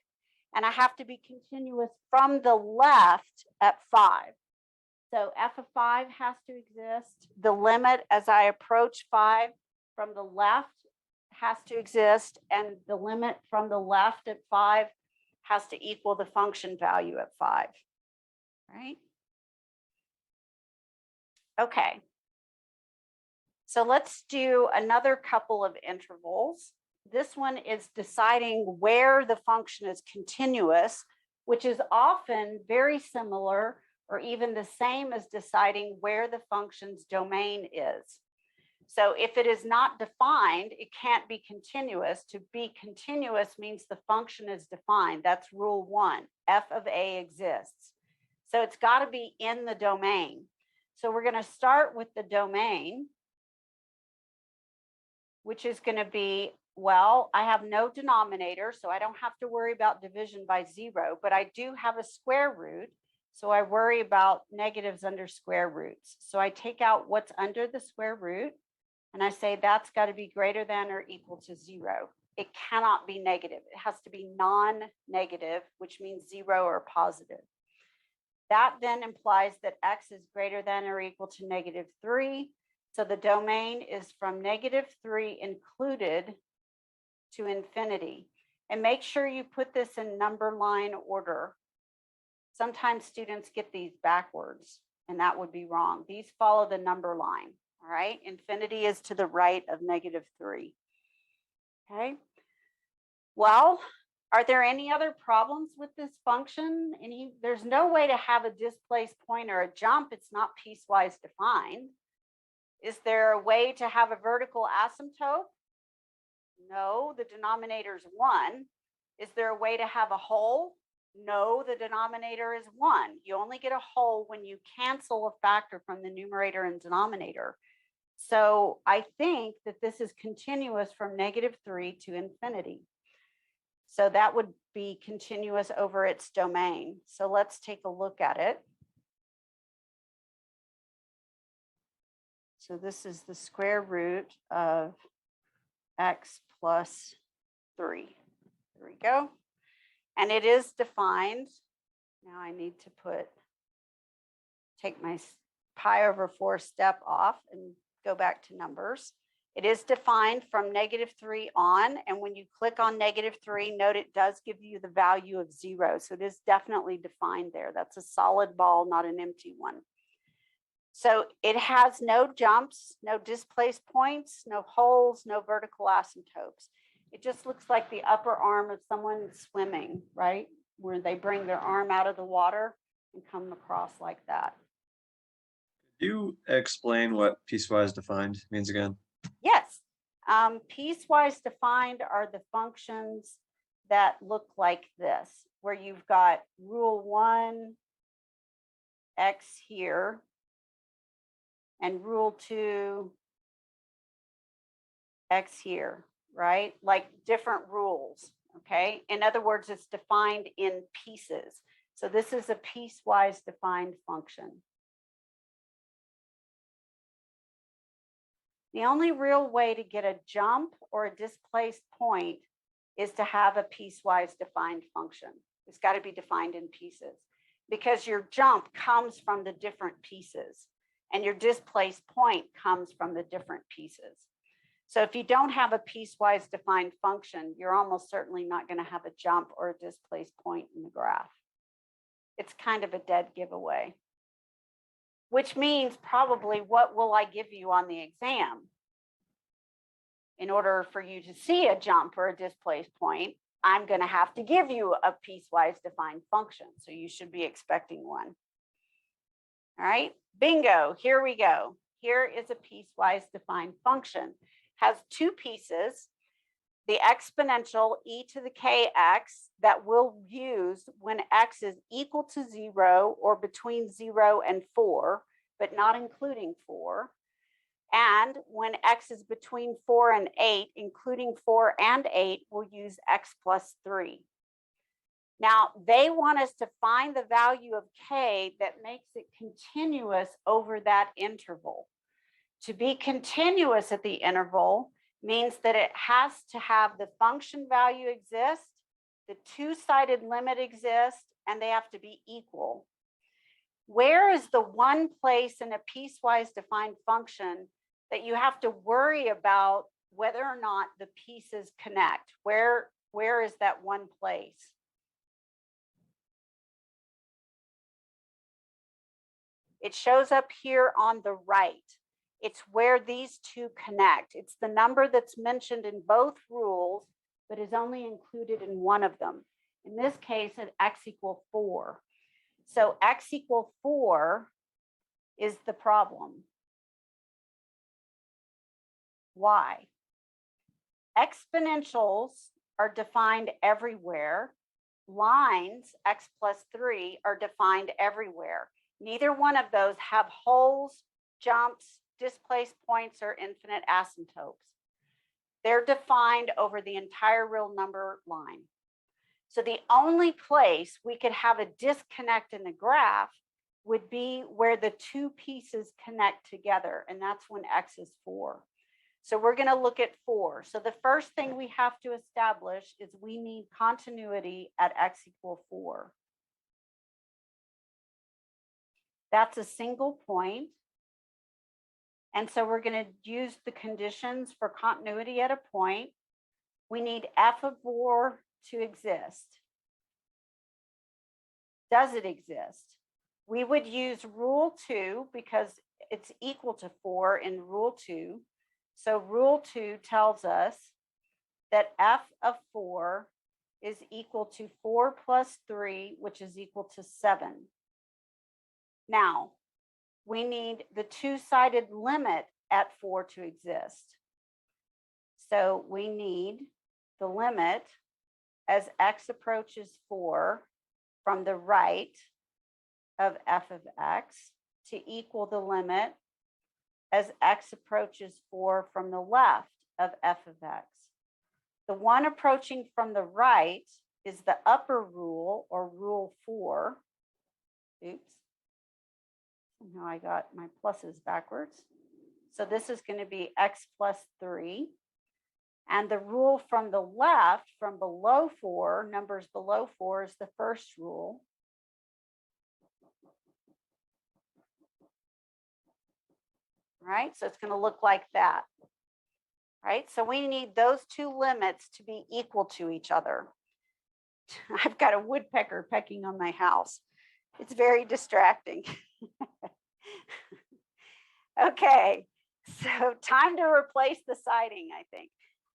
and I have to be continuous from the left at 5. So f of 5 has to exist. The limit as I approach 5 from the left has to exist, and the limit from the left at 5 has to equal the function value at 5, right? Okay. So let's do another couple of intervals. This one is deciding where the function is continuous, which is often very similar or even the same as deciding where the function's domain is. So if it is not defined, it can't be continuous. To be continuous means the function is defined. That's rule 1, f of a exists. So it's got to be in the domain. So we're going to start with the domain, which is going to be, well, I have no denominator, so I don't have to worry about division by 0, but I do have a square root. So I worry about negatives under square roots. So I take out what's under the square root, and I say that's got to be greater than or equal to 0. it cannot be negative. It has to be non-negative, which means 0 or positive. That then implies that x is greater than or equal to -3. So the domain is from -3 included to infinity. And make sure you put this in number line order. Sometimes students get these backwards, and that would be wrong. These follow the number line, all right? Infinity is to the right of -3, okay? Well, are there any other problems with this function? There's no way to have a displaced point or a jump. It's not piecewise defined. Is there a way to have a vertical asymptote? No, the denominator is 1. Is there a way to have a whole? No, the denominator is 1. You only get a whole when you cancel a factor from the numerator and denominator. So I think that this is continuous from -3 to infinity. So that would be continuous over its domain. So let's take a look at it. So this is the square root of x plus 3. There we go. And it is defined. Now I need to take my pi over 4 step off and go back to numbers. It is defined from -3 on. And when you click on -3, note it does give you the value of 0. So it is definitely defined there. That's a solid ball, not an empty one. So it has no jumps, no displaced points, no holes, no vertical asymptotes. It just looks like the upper arm of someone swimming, right? Where they bring their arm out of the water and come across like that. Could you explain what piecewise defined means again? Yes. Piecewise defined are the functions that look like this, where you've got rule 1, x here, and rule 2, x here, right? Like different rules, okay? In other words, it's defined in pieces. So this is a piecewise defined function. The only real way to get a jump or a displaced point is to have a piecewise defined function. It's got to be defined in pieces because your jump comes from the different pieces and your displaced point comes from the different pieces. So if you don't have a piecewise defined function, you're almost certainly not going to have a jump or a displaced point in the graph. It's kind of a dead giveaway. Which means probably what will I give you on the exam? In order for you to see a jump or a displaced point, I'm going to have to give you a piecewise defined function. So you should be expecting one. All right, bingo, here we go. Here is a piecewise defined function. Has 2 pieces, the exponential e to the kx that we'll use when x is equal to 0 or between 0 and 4, but not including 4. And when x is between 4 and 8, including 4 and 8, we'll use x plus 3. Now, they want us to find the value of k that makes it continuous over that interval. To be continuous at the interval means that it has to have the function value exist, the 2-sided limit exist, and they have to be equal. Where is the one place in a piecewise defined function that you have to worry about whether or not the pieces connect? Where is that one place? It shows up here on the right. It's where these two connect. It's the number that's mentioned in both rules, but is only included in one of them. In this case, at x equal 4. So x equal 4 is the problem. Why? Exponentials are defined everywhere. Lines, x plus 3, are defined everywhere. Neither one of those have holes, jumps, displaced points, or infinite asymptotes. They're defined over the entire real number line. So the only place we could have a disconnect in the graph would be where the two pieces connect together, and that's when x is 4. So we're going to look at 4. So the first thing we have to establish is we need continuity at x equal 4. That's a single point. And so we're going to use the conditions for continuity at a point. We need f of 4 to exist. Does it exist? We would use rule 2 because it's equal to 4 in rule 2. So rule 2 tells us that f of 4 is equal to 4 plus 3, which is equal to 7. Now, we need the two-sided limit at 4 to exist. So we need the limit as x approaches 4 from the right of f of x to equal the limit as x approaches 4 from the left of f of x. The one approaching from the right is the upper rule, or rule 4. Oops. Now I got my pluses backwards. So this is going to be x plus 3. And the rule from the left, from below 4, numbers below 4, is the first rule. Right? So it's going to look like that. Right? So we need those two limits to be equal to each other. I've got a woodpecker pecking on my house. It's very distracting. Okay, so time to replace the siding, I think.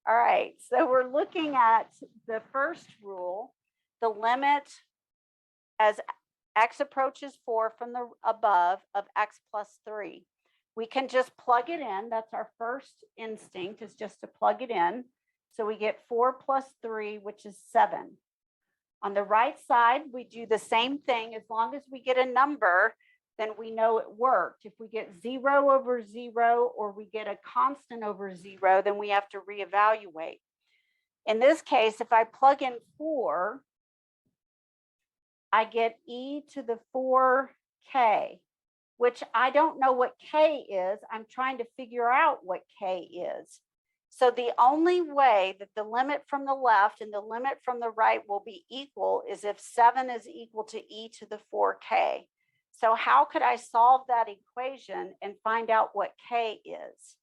All right, so we're looking at the first rule, the limit as x approaches 4 from the above of x plus 3. We can just plug it in. That's our first instinct, is just to plug it in. So we get 4 plus 3, which is 7. On the right side, we do the same thing. As long as we get a number, then we know it worked. If we get 0 over 0 or we get a constant over 0, then we have to reevaluate. In this case, if I plug in 4, I get e to the 4k, which I don't know what k is. I'm trying to figure out what k is. So the only way that the limit from the left and the limit from the right will be equal is if 7 is equal to e to the 4k. So how could I solve that equation and find out what k is?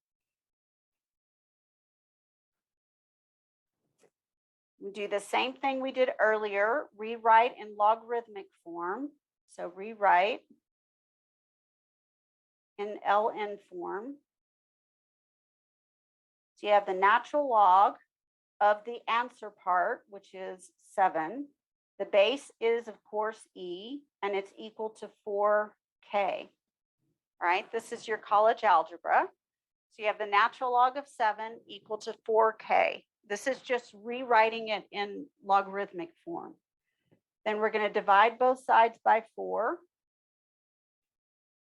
We do the same thing we did earlier, rewrite in logarithmic form. So rewrite in ln form. So you have the natural log of the answer part, which is 7. The base is, of course, e, and it's equal to 4k. All right, this is your college algebra. So you have the natural log of 7 equal to 4k. This is just rewriting it in logarithmic form. Then we're going to divide both sides by 4.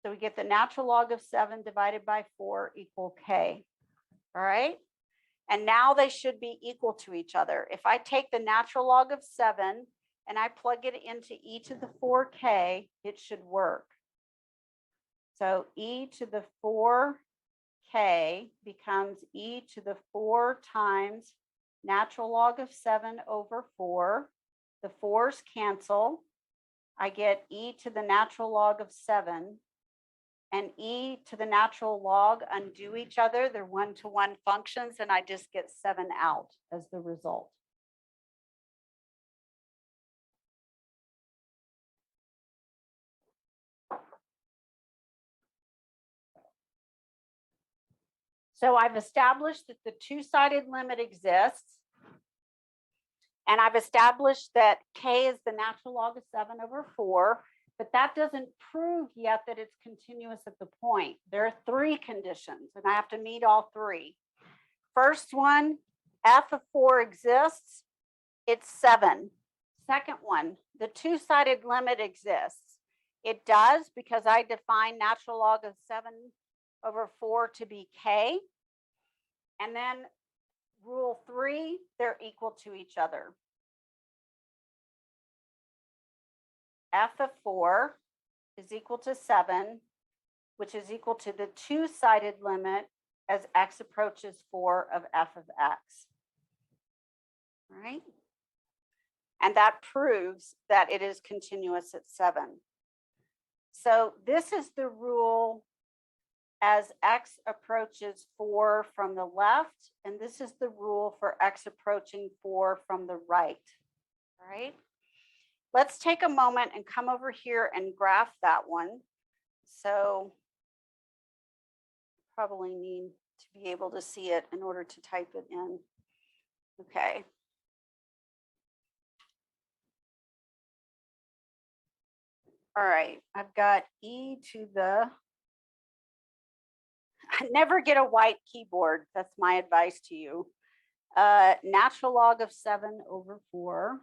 So we get the natural log of 7 divided by 4 equal k. All right. And now they should be equal to each other. If I take the natural log of 7 and I plug it into e to the 4k, it should work. So e to the 4k becomes e to the 4 times natural log of 7 over 4. The 4's cancel. I get e to the natural log of 7. And e to the natural log undo each other. They're one-to-one functions, and I just get 7 out as the result. So I've established that the two-sided limit exists. And I've established that k is the natural log of 7 over 4. But that doesn't prove yet that it's continuous at the point. There are 3 conditions, and I have to meet all 3. First one, f of 4 exists. It's 7. Second one, the two-sided limit exists. It does because I define natural log of 7 over 4 to be k. And then rule 3, they're equal to each other. F of 4 is equal to 7, which is equal to the two-sided limit as x approaches 4 of f of x. All right. And that proves that it is continuous at 7. So this is the rule as x approaches 4 from the left, and this is the rule for x approaching 4 from the right. All right. Let's take a moment and come over here and graph that one. So probably need to be able to see it in order to type it in. Okay. All right, I've got e to the, never get a white keyboard. That's my advice to you. Natural log of 7 over 4.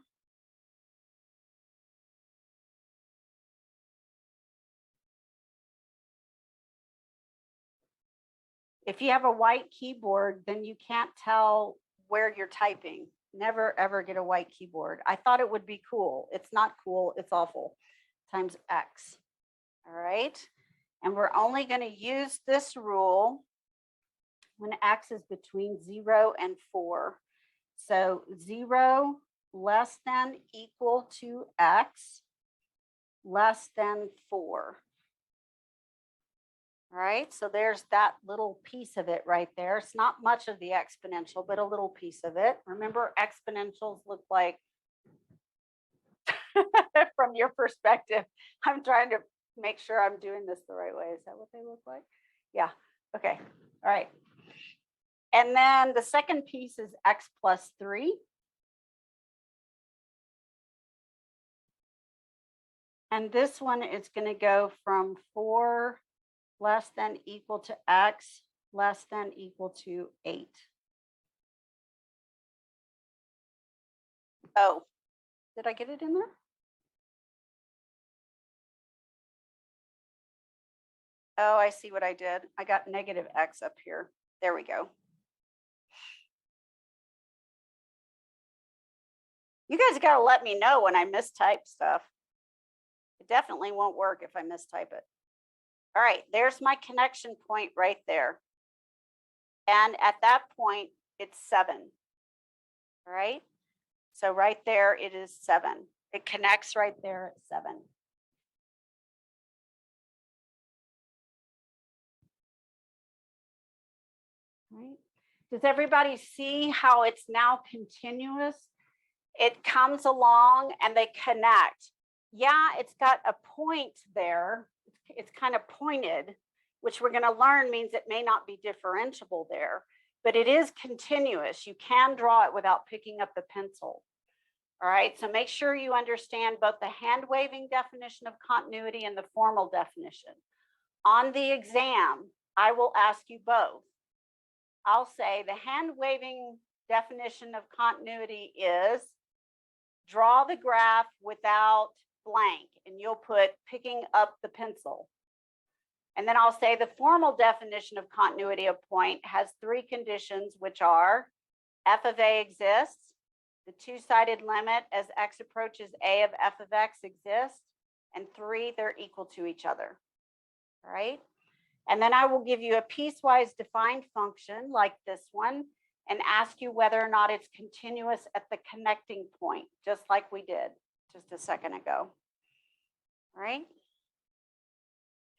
If you have a white keyboard, then you can't tell where you're typing. Never, ever get a white keyboard. I thought it would be cool. It's not cool. It's awful. Times x. All right. And we're only going to use this rule when x is between 0 and 4. So 0 less than equal to x less than 4. All right, so there's that little piece of it right there. It's not much of the exponential, but a little piece of it. Remember, exponentials look like, from your perspective, I'm trying to make sure I'm doing this the right way. Is that what they look like? Yeah, okay, all right. And then the second piece is x plus 3. And this one is going to go from 4 less than equal to x less than equal to 8. Oh, did I get it in there? Oh, I see what I did. I got negative x up here. There we go. You guys got to let me know when I mistype stuff. It definitely won't work if I mistype it. All right, there's my connection point right there. And at that point, it's 7. All right, so right there, it is 7. It connects right there at 7. Right. Does everybody see how it's now continuous? It comes along and they connect. Yeah, it's got a point there. It's kind of pointed, which we're going to learn means it may not be differentiable there, but it is continuous. You can draw it without picking up the pencil. All right, so make sure you understand both the hand waving definition of continuity and the formal definition. On the exam, I will ask you both. I'll say the hand waving definition of continuity is draw the graph without blank, and you'll put picking up the pencil. And then I'll say the formal definition of continuity of point has 3 conditions, which are f of a exists, the two-sided limit as x approaches a of f of x exists, and 3, they're equal to each other. All right. And then I will give you a piecewise defined function like this one and ask you whether or not it's continuous at the connecting point, just like we did just a second ago. All right.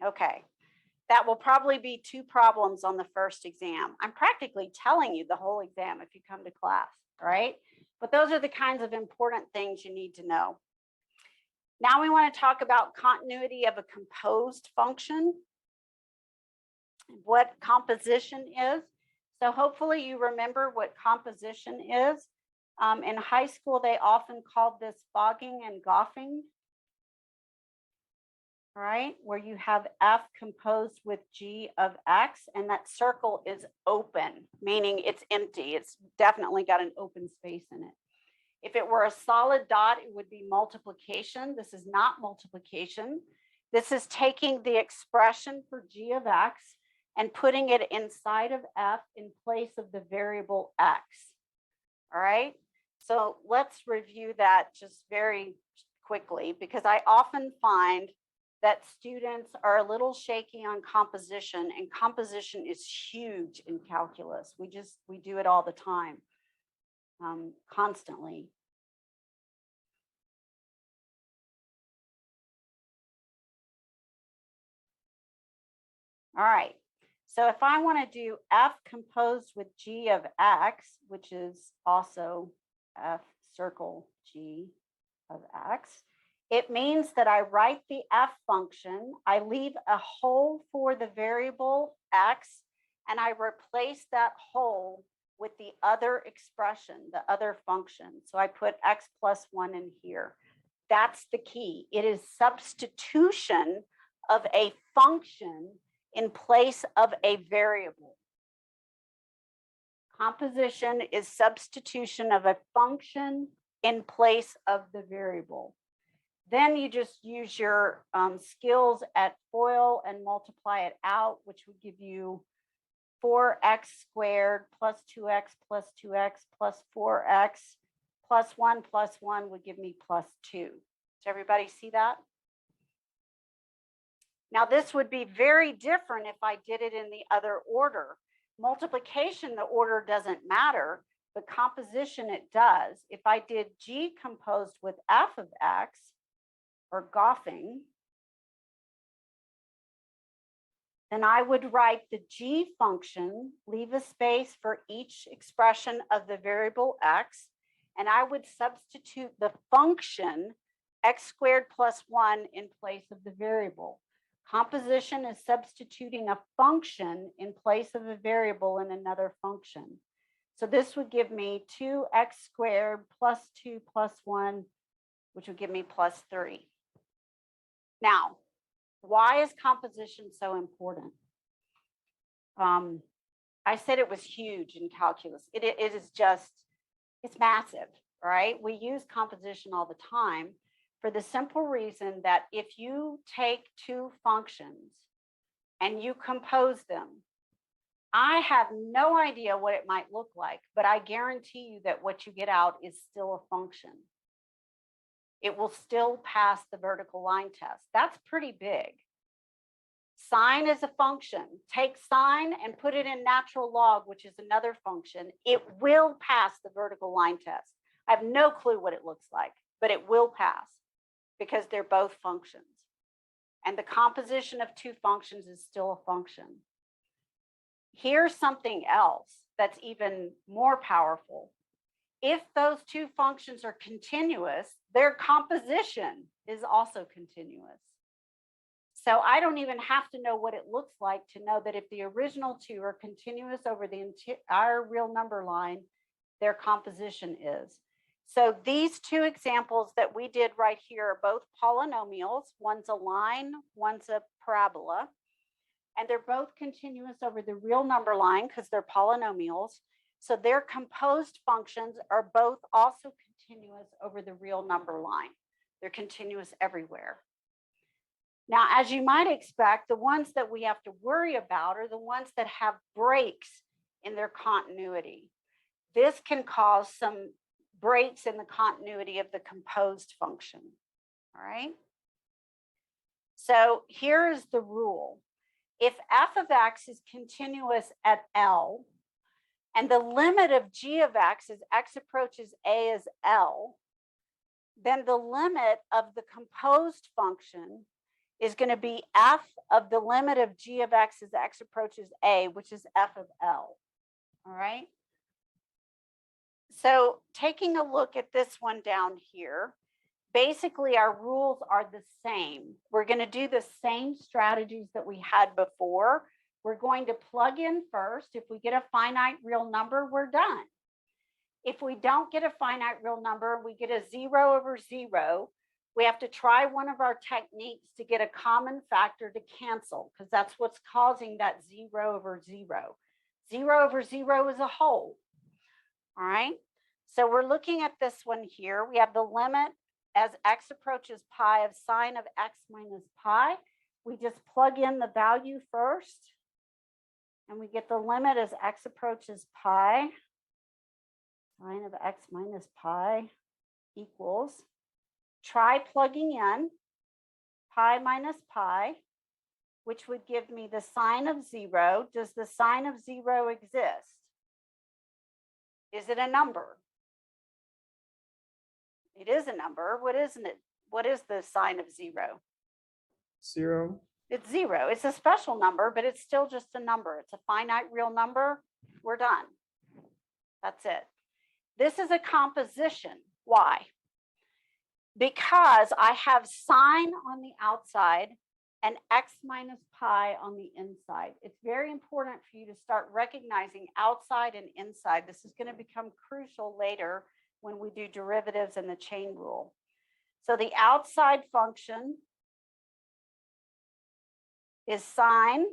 Okay. That will probably be 2 problems on the first exam. I'm practically telling you the whole exam if you come to class. All right. But those are the kinds of important things you need to know. Now we want to talk about continuity of a composed function. What composition is. So hopefully you remember what composition is. In high school, they often called this fogging and goffing. All right, where you have f composed with g of x, and that circle is open, meaning it's empty. It's definitely got an open space in it. If it were a solid dot, it would be multiplication. This is not multiplication. This is taking the expression for g of x and putting it inside of f in place of the variable x. All right, so let's review that just very quickly, because I often find that students are a little shaky on composition, and composition is huge in calculus. We do it all the time, constantly. All right, so if I want to do f composed with g of x, which is also f circle g of x, it means that I write the f function, I leave a hole for the variable x, and I replace that hole with the other expression, the other function. So I put x plus 1 in here. That's the key. It is substitution of a function in place of a variable. Composition is substitution of a function in place of the variable. Then you just use your skills at FOIL and multiply it out, which would give you 4x squared plus 2x plus 2x plus 4x plus 1 would give me plus 2. Does everybody see that? Now, this would be very different if I did it in the other order. Multiplication, the order doesn't matter, but composition, it does. If I did g composed with f of x, or goffing, then I would write the g function, leave a space for each expression of the variable x, and I would substitute the function x squared plus 1 in place of the variable. Composition is substituting a function in place of a variable in another function. So this would give me 2x squared plus 2 plus 1, which would give me plus 3. Now, why is composition so important? I said it was huge in calculus. It is just, it's massive, right? We use composition all the time for the simple reason that if you take two functions and you compose them, I have no idea what it might look like, but I guarantee you that what you get out is still a function. It will still pass the vertical line test. That's pretty big. Sine is a function. Take sine and put it in natural log, which is another function. It will pass the vertical line test. I have no clue what it looks like, but it will pass because they're both functions. And the composition of two functions is still a function. Here's something else that's even more powerful. If those two functions are continuous, their composition is also continuous. So I don't even have to know what it looks like to know that if the original two are continuous over the entire real number line, their composition is. So these two examples that we did right here are both polynomials. One's a line, one's a parabola. And they're both continuous over the real number line because they're polynomials. So their composed functions are both also continuous over the real number line. They're continuous everywhere. Now, as you might expect, the ones that we have to worry about are the ones that have breaks in their continuity. This can cause some breaks in the continuity of the composed function. All right. So here is the rule. If f of x is continuous at L, and the limit of g of x as x approaches a is L, then the limit of the composed function is going to be f of the limit of g of x as x approaches a, which is f of L. All right. So taking a look at this one down here, basically our rules are the same. We're going to do the same strategies that we had before. We're going to plug in first. If we get a finite real number, we're done. If we don't get a finite real number, we get a 0 over 0. We have to try one of our techniques to get a common factor to cancel, because that's what's causing that 0 over 0. 0 over 0 is a whole. All right. So we're looking at this one here. We have the limit as x approaches pi of sine of x minus pi. We just plug in the value first, and we get the limit as x approaches pi, sine of x minus pi equals, try plugging in, pi minus pi, which would give me the sine of 0. Does the sine of 0 exist? Is it a number? It is a number. What isn't it? What is the sine of 0? 0. It's 0. It's a special number, but it's still just a number. It's a finite real number. We're done. That's it. This is a composition. Why? Because I have sine on the outside and x minus pi on the inside. It's very important for you to start recognizing outside and inside. This is going to become crucial later when we do derivatives and the chain rule. So the outside function is sine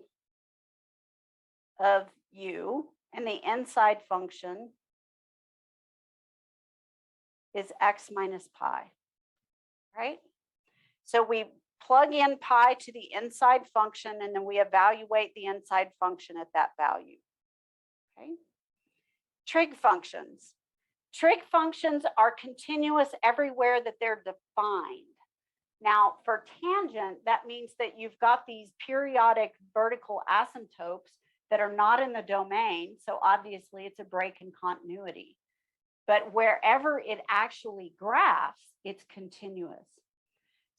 of u, and the inside function is x minus pi, right? So we plug in pi to the inside function, and then we evaluate the inside function at that value, okay? Trig functions. Trig functions are continuous everywhere that they're defined. Now, for tangent, that means that you've got these periodic vertical asymptotes that are not in the domain, so obviously it's a break in continuity. But wherever it actually graphs, it's continuous.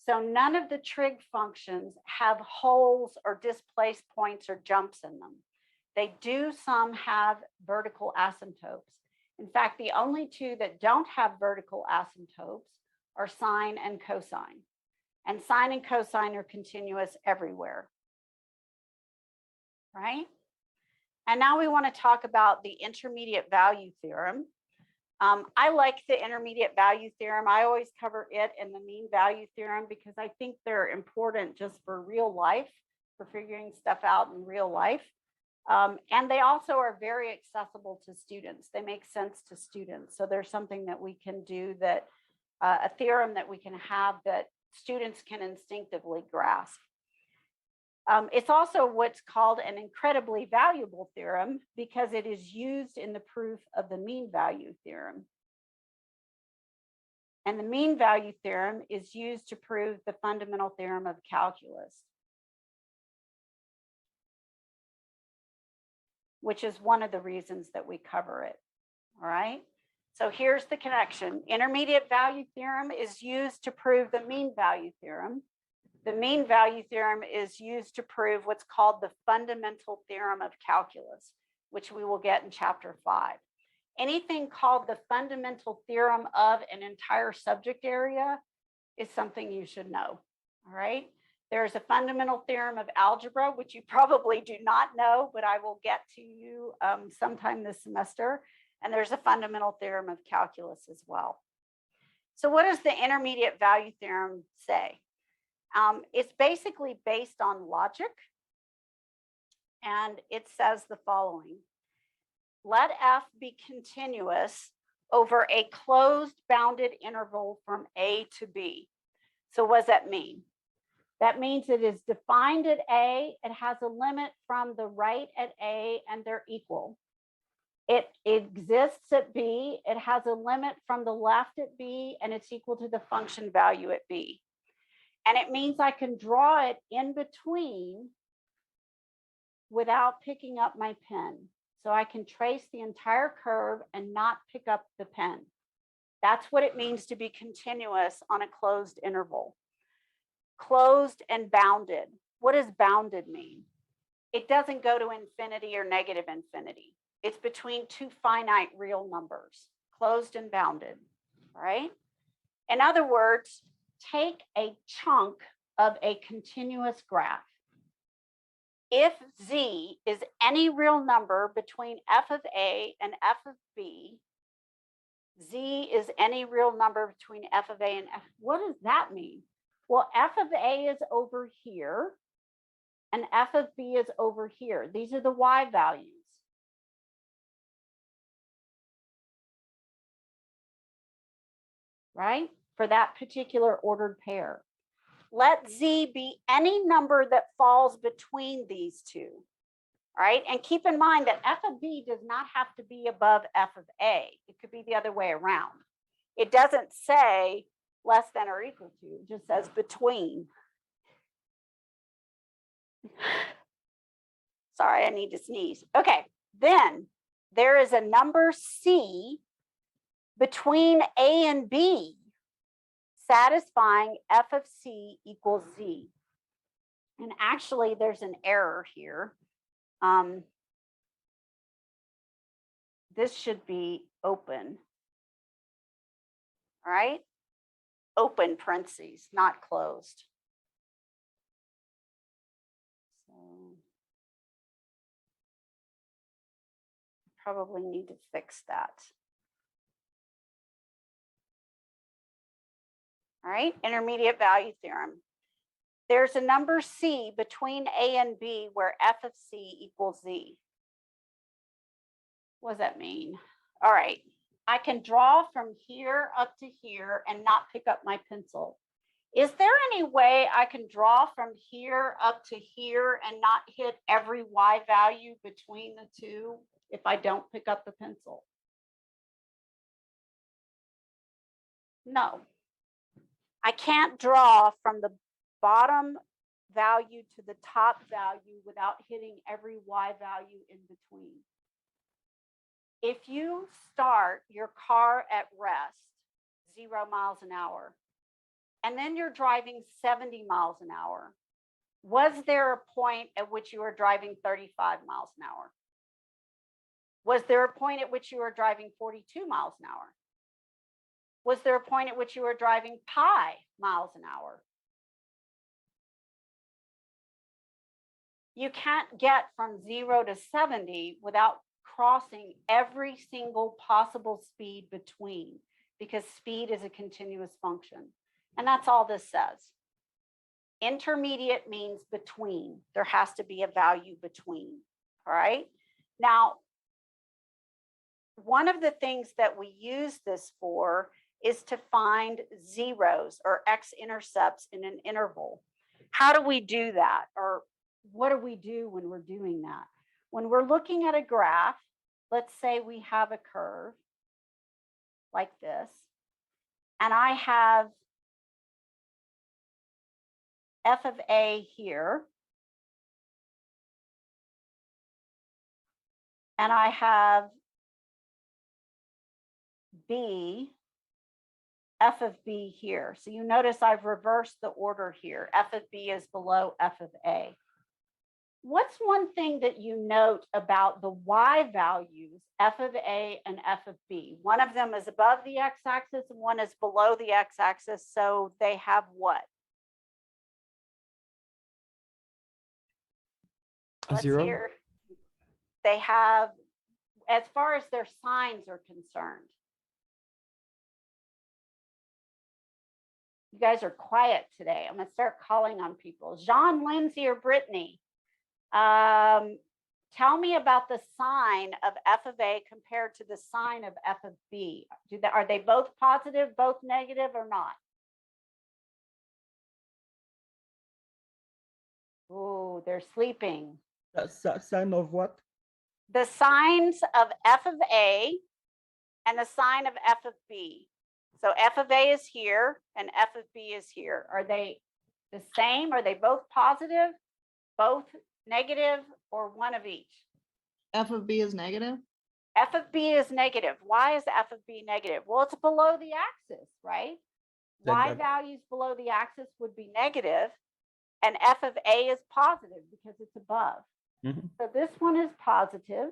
So none of the trig functions have holes or displaced points or jumps in them. They do some have vertical asymptotes. In fact, the only two that don't have vertical asymptotes are sine and cosine. And sine and cosine are continuous everywhere, right? And now we want to talk about the intermediate value theorem. I like the intermediate value theorem. I always cover it and the mean value theorem because I think they're important just for real life, for figuring stuff out in real life. And they also are very accessible to students. They make sense to students. So there's something that we can do that, a theorem that we can have that students can instinctively grasp. It's also what's called an incredibly valuable theorem because it is used in the proof of the mean value theorem. And the mean value theorem is used to prove the fundamental theorem of calculus, which is one of the reasons that we cover it. All right. So here's the connection. Intermediate value theorem is used to prove the mean value theorem. The mean value theorem is used to prove what's called the fundamental theorem of calculus, which we will get in chapter 5. Anything called the fundamental theorem of an entire subject area is something you should know. All right. There's a fundamental theorem of algebra, which you probably do not know, but I will get to you sometime this semester. And there's a fundamental theorem of calculus as well. So what does the intermediate value theorem say? It's basically based on logic. And it says the following. Let f be continuous over a closed bounded interval from A to B. So what does that mean? That means it is defined at A, it has a limit from the right at A, and they're equal. It exists at B, it has a limit from the left at B, and it's equal to the function value at B. And it means I can draw it in between without picking up my pen. So I can trace the entire curve and not pick up the pen. That's what it means to be continuous on a closed interval. Closed and bounded. What does bounded mean? It doesn't go to infinity or negative infinity. It's between two finite real numbers, closed and bounded, right? In other words, take a chunk of a continuous graph. If z is any real number between f of A and f of B, z is any real number between f of A and f. What does that mean? Well, f of A is over here and f of B is over here. These are the y values. Right? For that particular ordered pair. Let z be any number that falls between these two. All right? And keep in mind that f of B does not have to be above f of A. It could be the other way around. It doesn't say less than or equal to, it just says between. Sorry, I need to sneeze. Okay, then there is a number C between A and B satisfying f of C equals Z. And actually, there's an error here. This should be open. All right, open parentheses, not closed. So probably need to fix that. All right, intermediate value theorem. There's a number C between A and B where f of C equals Z. What does that mean? All right, I can draw from here up to here and not pick up my pencil. Is there any way I can draw from here up to here and not hit every Y value between the two if I don't pick up the pencil? No. I can't draw from the bottom value to the top value without hitting every Y value in between. If you start your car at rest, 0 miles an hour, and then you're driving 70 miles an hour, was there a point at which you were driving 35 miles an hour? Was there a point at which you were driving 42 miles an hour? Was there a point at which you were driving pi miles an hour? You can't get from 0 to 70 without crossing every single possible speed between, because speed is a continuous function. And that's all this says. Intermediate means between. There has to be a value between. All right. Now, one of the things that we use this for is to find zeros or x-intercepts in an interval. How do we do that? Or what do we do when we're doing that? When we're looking at a graph, let's say we have a curve like this, and I have f of A here, and I have B, f of B here. So you notice I've reversed the order here. F of B is below f of A. What's one thing that you note about the Y values, f of A and f of B? One of them is above the x-axis and one is below the x-axis. So they have what? A zero. Hear. They have, as far as their signs are concerned. You guys are quiet today. I'm going to start calling on people. Jean, Lindsay, or Brittany, tell me about the sign of f of A compared to the sign of f of B. Are they both positive, both negative, or not? Oh, they're sleeping. Sign of what? The signs of f of A and the sign of f of B. So f of A is here and f of B is here. Are they the same? Are they both positive, both negative, or one of each? F of B is negative? F of B is negative. Why is f of B negative? Well, it's below the axis, right? Y values below the axis would be negative, and f of A is positive because it's above. Mhm. So this one is positive,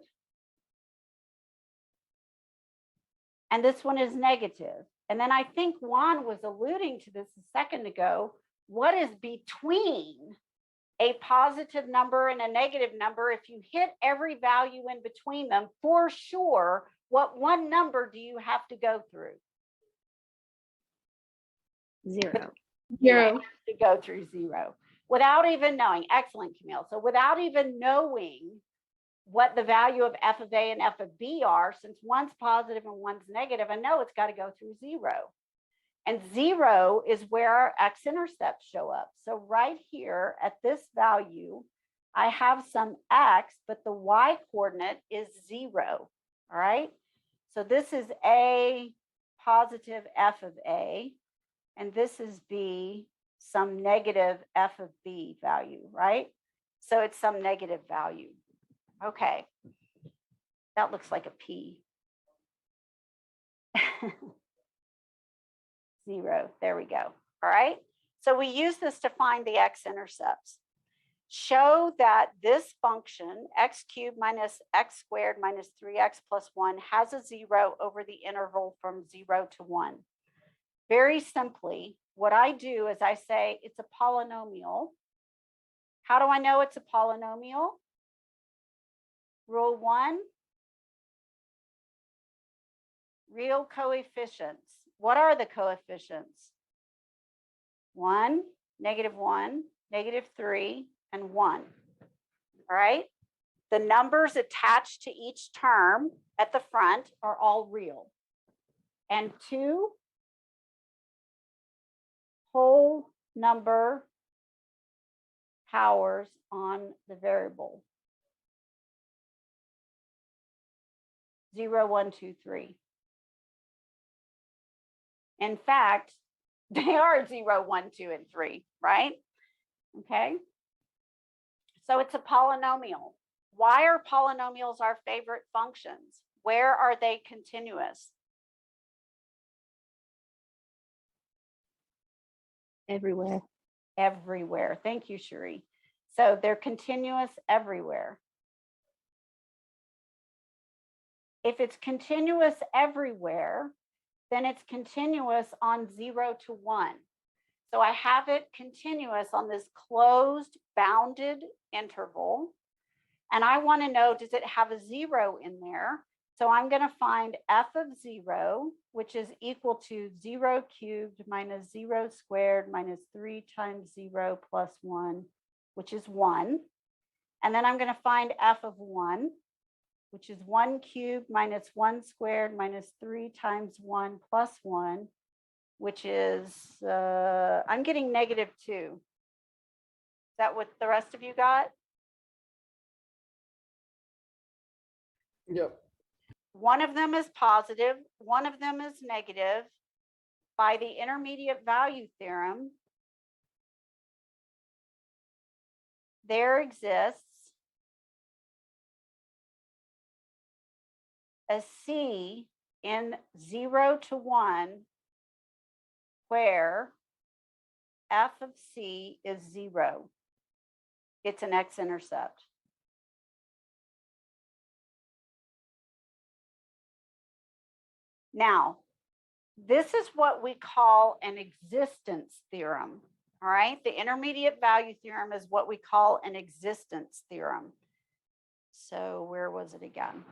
and this one is negative. And then I think Juan was alluding to this a second ago. What is between a positive number and a negative number? If you hit every value in between them, for sure, what one number do you have to go through? 0. You have to go through 0 without even knowing. Excellent, Camille. So without even knowing what the value of f of A and f of B are, since one's positive and one's negative, I know it's got to go through 0. And 0 is where our x-intercepts show up. So right here at this value, I have some x, but the y coordinate is 0. All right. So this is A, positive f of A, and this is B, some negative f of B value, right? So it's some negative value. Okay. That looks like a P. 0. There we go. All right. So we use this to find the x-intercepts. Show that this function, x cubed minus x squared minus 3x plus 1, has a 0 over the interval from 0 to 1. Very simply, what I do is I say it's a polynomial. How do I know it's a polynomial? Rule 1, real coefficients. What are the coefficients? 1, -1, -3, and 1. All right. The numbers attached to each term at the front are all real. And 2 whole number powers on the variable. 0, 1, 2, 3. In fact, they are 0, 1, 2, and 3, right? Okay. So it's a polynomial. Why are polynomials our favorite functions? Where are they continuous? Everywhere. Everywhere. Thank you, Cherie. So they're continuous everywhere. If it's continuous everywhere, then it's continuous on 0 to 1. So I have it continuous on this closed bounded interval. And I want to know, does it have a 0 in there? So I'm going to find f of 0, which is equal to 0 cubed minus 0 squared minus 3 times 0 plus 1, which is 1. And then I'm going to find f of 1, which is 1 cubed minus 1 squared minus 3 times 1 plus 1, which is, I'm getting -2. Is that what the rest of you got? Yep. One of them is positive, one of them is negative. By the intermediate value theorem, there exists a C in 0 to 1 where f of C is 0. It's an x-intercept. Now, this is what we call an existence theorem. All right, the intermediate value theorem is what we call an existence theorem. So where was it again?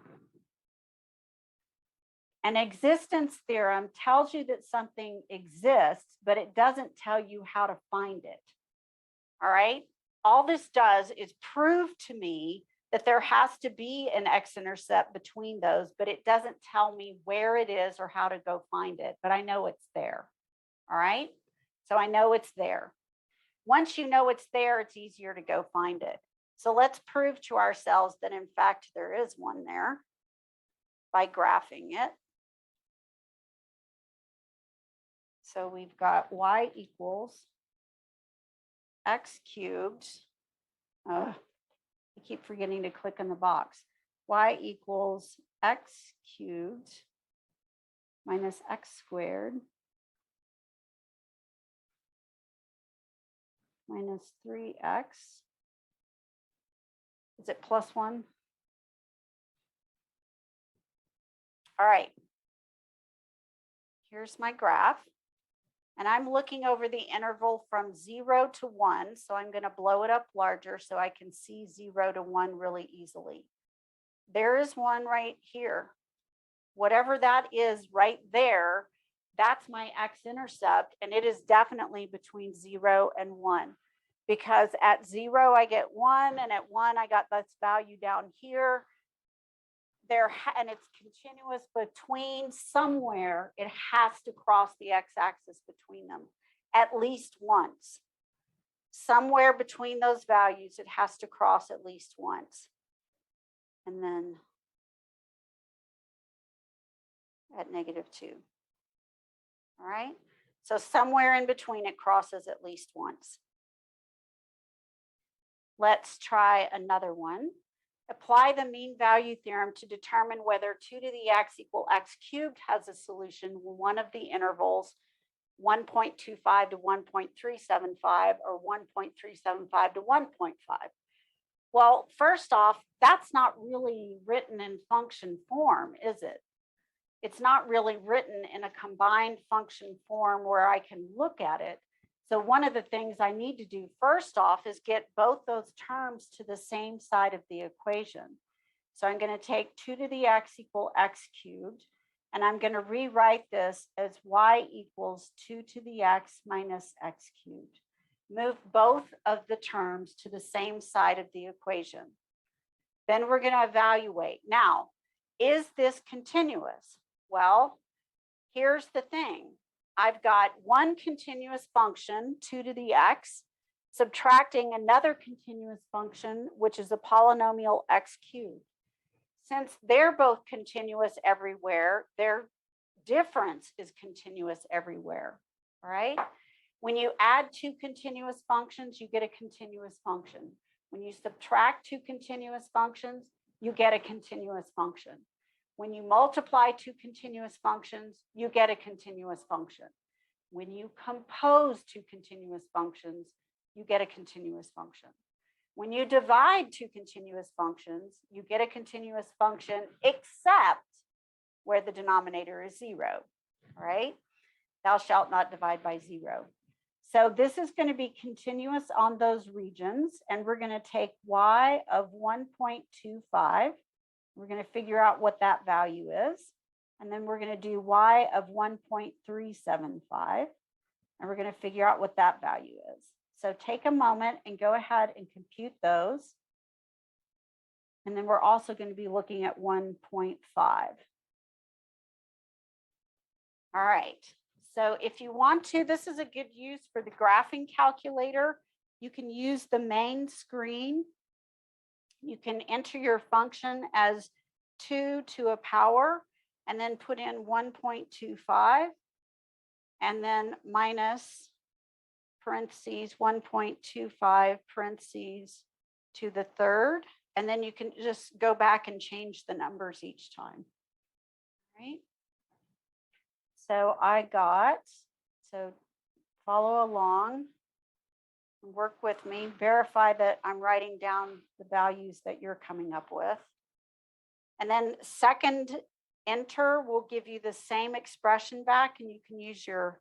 An existence theorem tells you that something exists, but it doesn't tell you how to find it. All right, all this does is prove to me that there has to be an x-intercept between those, but it doesn't tell me where it is or how to go find it, but I know it's there. All right, so I know it's there. Once you know it's there, it's easier to go find it. So let's prove to ourselves that in fact there is one there by graphing it. So we've got y equals x cubed. I keep forgetting to click on the box. Y equals x cubed minus x squared minus 3x. Is it plus 1? All right. Here's my graph. And I'm looking over the interval from 0 to 1. So I'm going to blow it up larger so I can see 0 to 1 really easily. There is one right here. Whatever that is right there, that's my x-intercept. And it is definitely between 0 and 1. Because at 0, I get 1. And at 1, I got this value down here. And it's continuous between somewhere. It has to cross the x-axis between them at least once. Somewhere between those values, it has to cross at least once. And then at -2. All right. So somewhere in between, it crosses at least once. Let's try another one. Apply the mean value theorem to determine whether 2 to the x equal x cubed has a solution when one of the intervals 1.25 to 1.375 or 1.375 to 1.5. Well, first off, that's not really written in function form, is it? It's not really written in a combined function form where I can look at it. So one of the things I need to do first off is get both those terms to the same side of the equation. So I'm going to take 2 to the x equal x cubed, and I'm going to rewrite this as y equals 2 to the x minus x cubed. Move both of the terms to the same side of the equation. Then we're going to evaluate. Now, is this continuous? Well, here's the thing. I've got one continuous function, 2 to the x, subtracting another continuous function, which is a polynomial x cubed. Since they're both continuous everywhere, their difference is continuous everywhere, all right? When you add two continuous functions, you get a continuous function. When you subtract two continuous functions, you get a continuous function. When you multiply two continuous functions, you get a continuous function. When you compose two continuous functions, you get a continuous function. When you divide two continuous functions, you get a continuous function except where the denominator is 0, all right? Thou shalt not divide by 0. So this is going to be continuous on those regions, and we're going to take y of 1.25. We're going to figure out what that value is. And then we're going to do y of 1.375. And we're going to figure out what that value is. So take a moment and go ahead and compute those. And then we're also going to be looking at 1.5. All right. So if you want to, this is a good use for the graphing calculator. You can use the main screen. You can enter your function as 2 to a power and then put in 1.25 and then minus parentheses 1.25 parentheses to the third. And then you can just go back and change the numbers each time. All right. So so follow along. Work with me, verify that I'm writing down the values that you're coming up with. And then second enter will give you the same expression back, and you can use your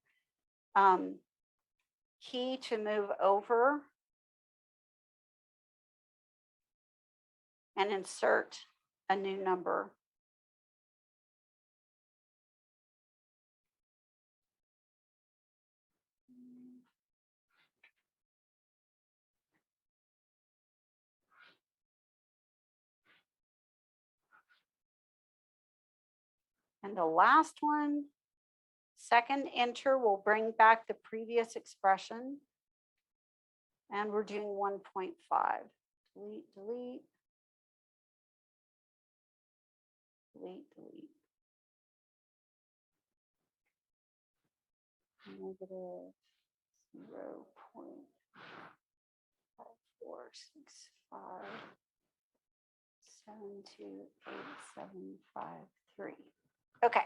key to move over and insert a new number. And the last one, second enter will bring back the previous expression. And we're doing 1.5. Delete, delete. Delete, delete. Negative 0.5465728753. Okay.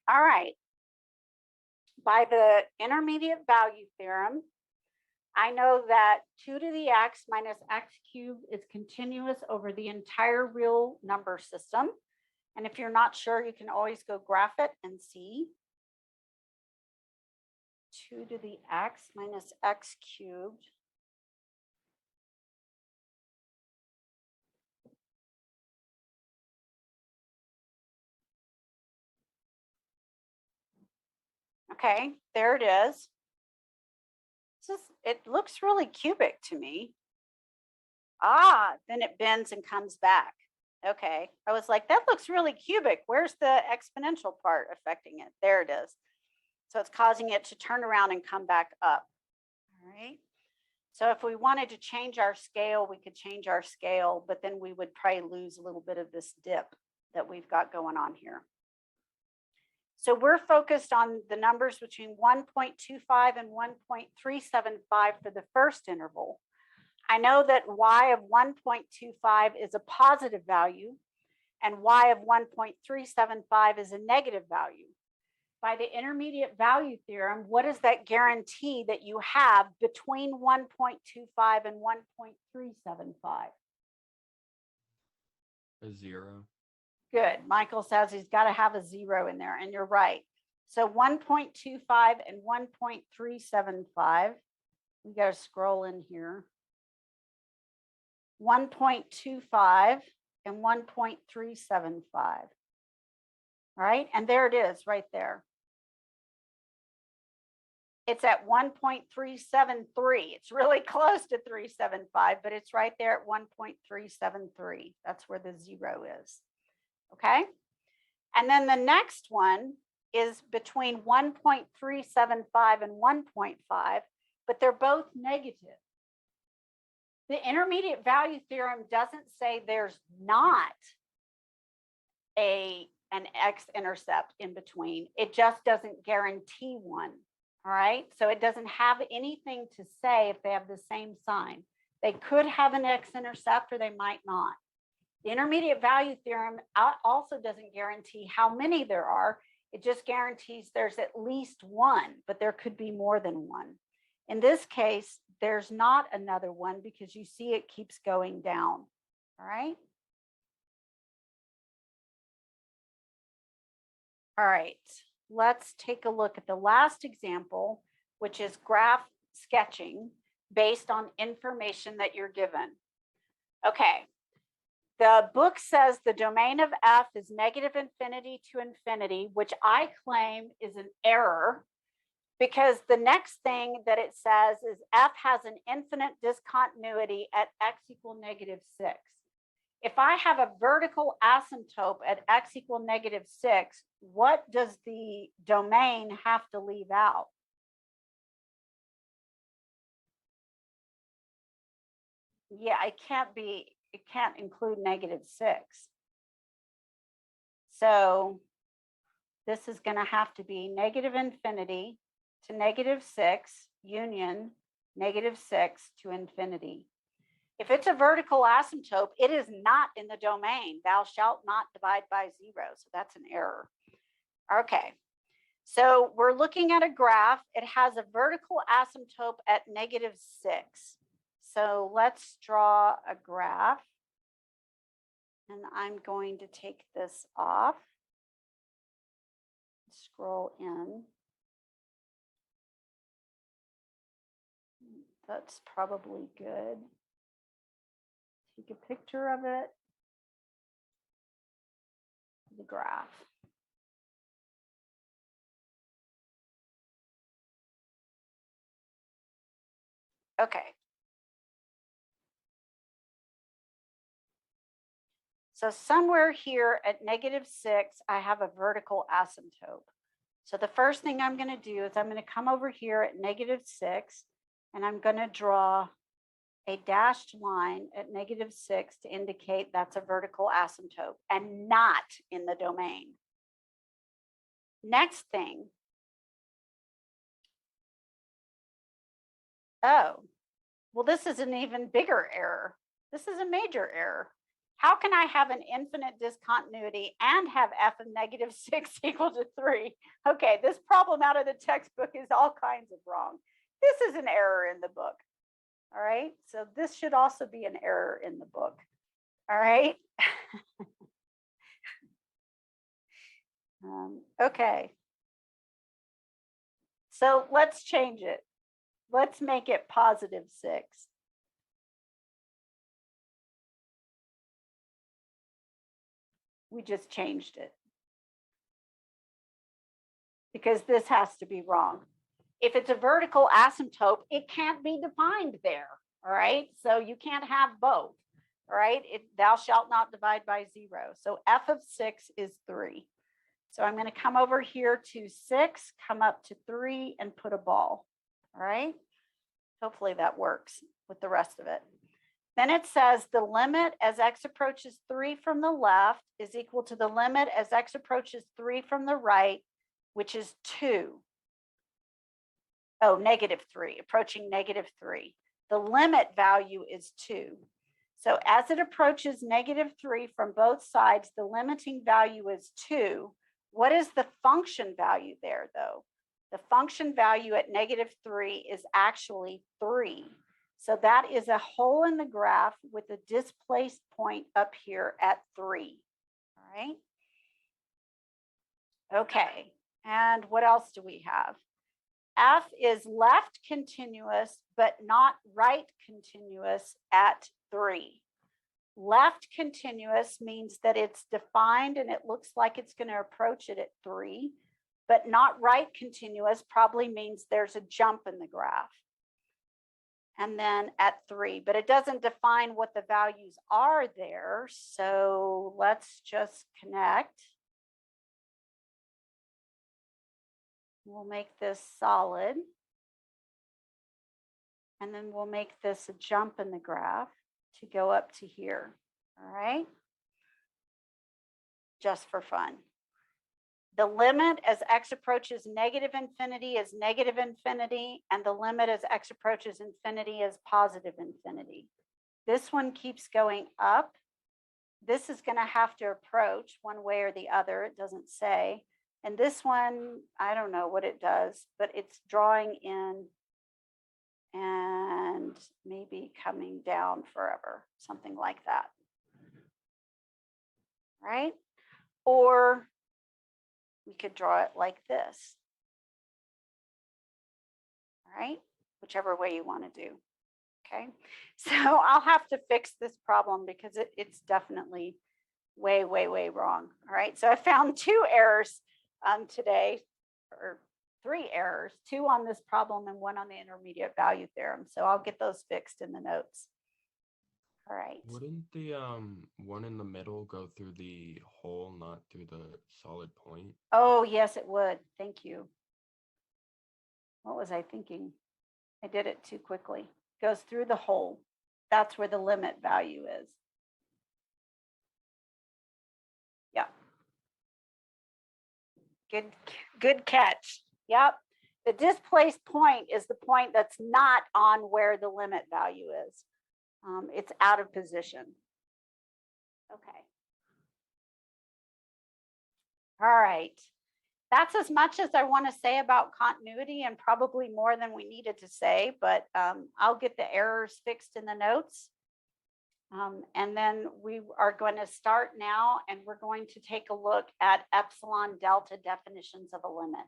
All right. By the intermediate value theorem, I know that 2 to the x minus x cubed is continuous over the entire real number system. And if you're not sure, you can always go graph it and see. 2 to the x minus x cubed . Okay, there it is. It looks really cubic to me. Ah, then it bends and comes back. Okay, I was like, that looks really cubic. Where's the exponential part affecting it? There it is. So it's causing it to turn around and come back up. All right. So if we wanted to change our scale, we could change our scale, but then we would probably lose a little bit of this dip that we've got going on here. So we're focused on the numbers between 1.25 and 1.375 for the first interval. I know that y of 1.25 is a positive value and y of 1.375 is a negative value. By the intermediate value theorem, what does that guarantee that you have between 1.25 and 1.375? A 0. Good. Michael says he's got to have a 0 in there, and you're right. So 1.25 and 1.375, we got to scroll in here. 1.25 and 1.375. All right, and there it is right there. It's at 1.373. It's really close to 375, but it's right there at 1.373. That's where the 0 is. Okay. And then the next one is between 1.375 and 1.5, but they're both negative. The intermediate value theorem doesn't say there's not an x-intercept in between. It just doesn't guarantee one. All right. So it doesn't have anything to say if they have the same sign. They could have an x-intercept or they might not. The intermediate value theorem also doesn't guarantee how many there are. It just guarantees there's at least one, but there could be more than one. In this case, there's not another one because you see it keeps going down. All right. All right. Let's take a look at the last example, which is graph sketching based on information that you're given. Okay. The book says the domain of f is negative infinity to infinity, which I claim is an error because the next thing that it says is f has an infinite discontinuity at x equal -6. If I have a vertical asymptote at x equal -6, what does the domain have to leave out? Yeah, it can't include -6. So this is going to have to be negative infinity to -6 union -6 to infinity. If it's a vertical asymptote, it is not in the domain. Thou shalt not divide by 0. So that's an error. Okay. So we're looking at a graph. It has a vertical asymptote at -6. So let's draw a graph. And I'm going to take this off. Scroll in. That's probably good. Take a picture of it. The graph. Okay. So somewhere here at -6, I have a vertical asymptote. So the first thing I'm going to do is I'm going to come over here at -6, and I'm going to draw a dashed line at -6 to indicate that's a vertical asymptote and not in the domain. Next thing. Oh, well, this is an even bigger error. This is a major error. How can I have an infinite discontinuity and have f of -6 equal to 3? Okay, this problem out of the textbook is all kinds of wrong. This is an error in the book. All right, so this should also be an error in the book. All right. Okay. So let's change it. Let's make it +6. We just changed it because this has to be wrong. If it's a vertical asymptote, it can't be defined there. All right. So you can't have both. All right. Thou shalt not divide by 0. So f of 6 is 3. So I'm going to come over here to 6, come up to 3 and put a ball. All right. Hopefully that works with the rest of it. Then it says the limit as x approaches 3 from the left is equal to the limit as x approaches 3 from the right, which is 2. Oh, -3, approaching -3. The limit value is 2. So as it approaches -3 from both sides, the limiting value is 2. What is the function value there, though? The function value at -3 is actually 3. So that is a hole in the graph with a displaced point up here at 3. All right. Okay. And what else do we have? F is left continuous, but not right continuous at 3. Left continuous means that it's defined and it looks like it's going to approach it at 3, but not right continuous probably means there's a jump in the graph. And then at 3, but it doesn't define what the values are there. So let's just connect. We'll make this solid. And then we'll make this a jump in the graph to go up to here. All right. Just for fun. The limit as x approaches -infinity is -infinity, and the limit as x approaches infinity is +infinity. This one keeps going up. This is going to have to approach one way or the other. It doesn't say. And this one, I don't know what it does, but it's drawing in and maybe coming down forever, something like that. Right? Or we could draw it like this. All right, whichever way you want to do. Okay, so I'll have to fix this problem because it's definitely way wrong. All right, so I found 2 errors today, or 3 errors, 2 on this problem and 1 on the intermediate value theorem. So I'll get those fixed in the notes. All right. Wouldn't the one in the middle go through the hole, not through the solid point? Oh, yes, it would. Thank you. What was I thinking? I did it too quickly. Goes through the hole. That's where the limit value is. Yeah. Good catch. Yep. The displaced point is the point that's not on where the limit value is. It's out of position. Okay. All right. That's as much as I want to say about continuity, and probably more than we needed to say, but I'll get the errors fixed in the notes. And then we are going to start now, and we're going to take a look at epsilon delta definitions of a limit.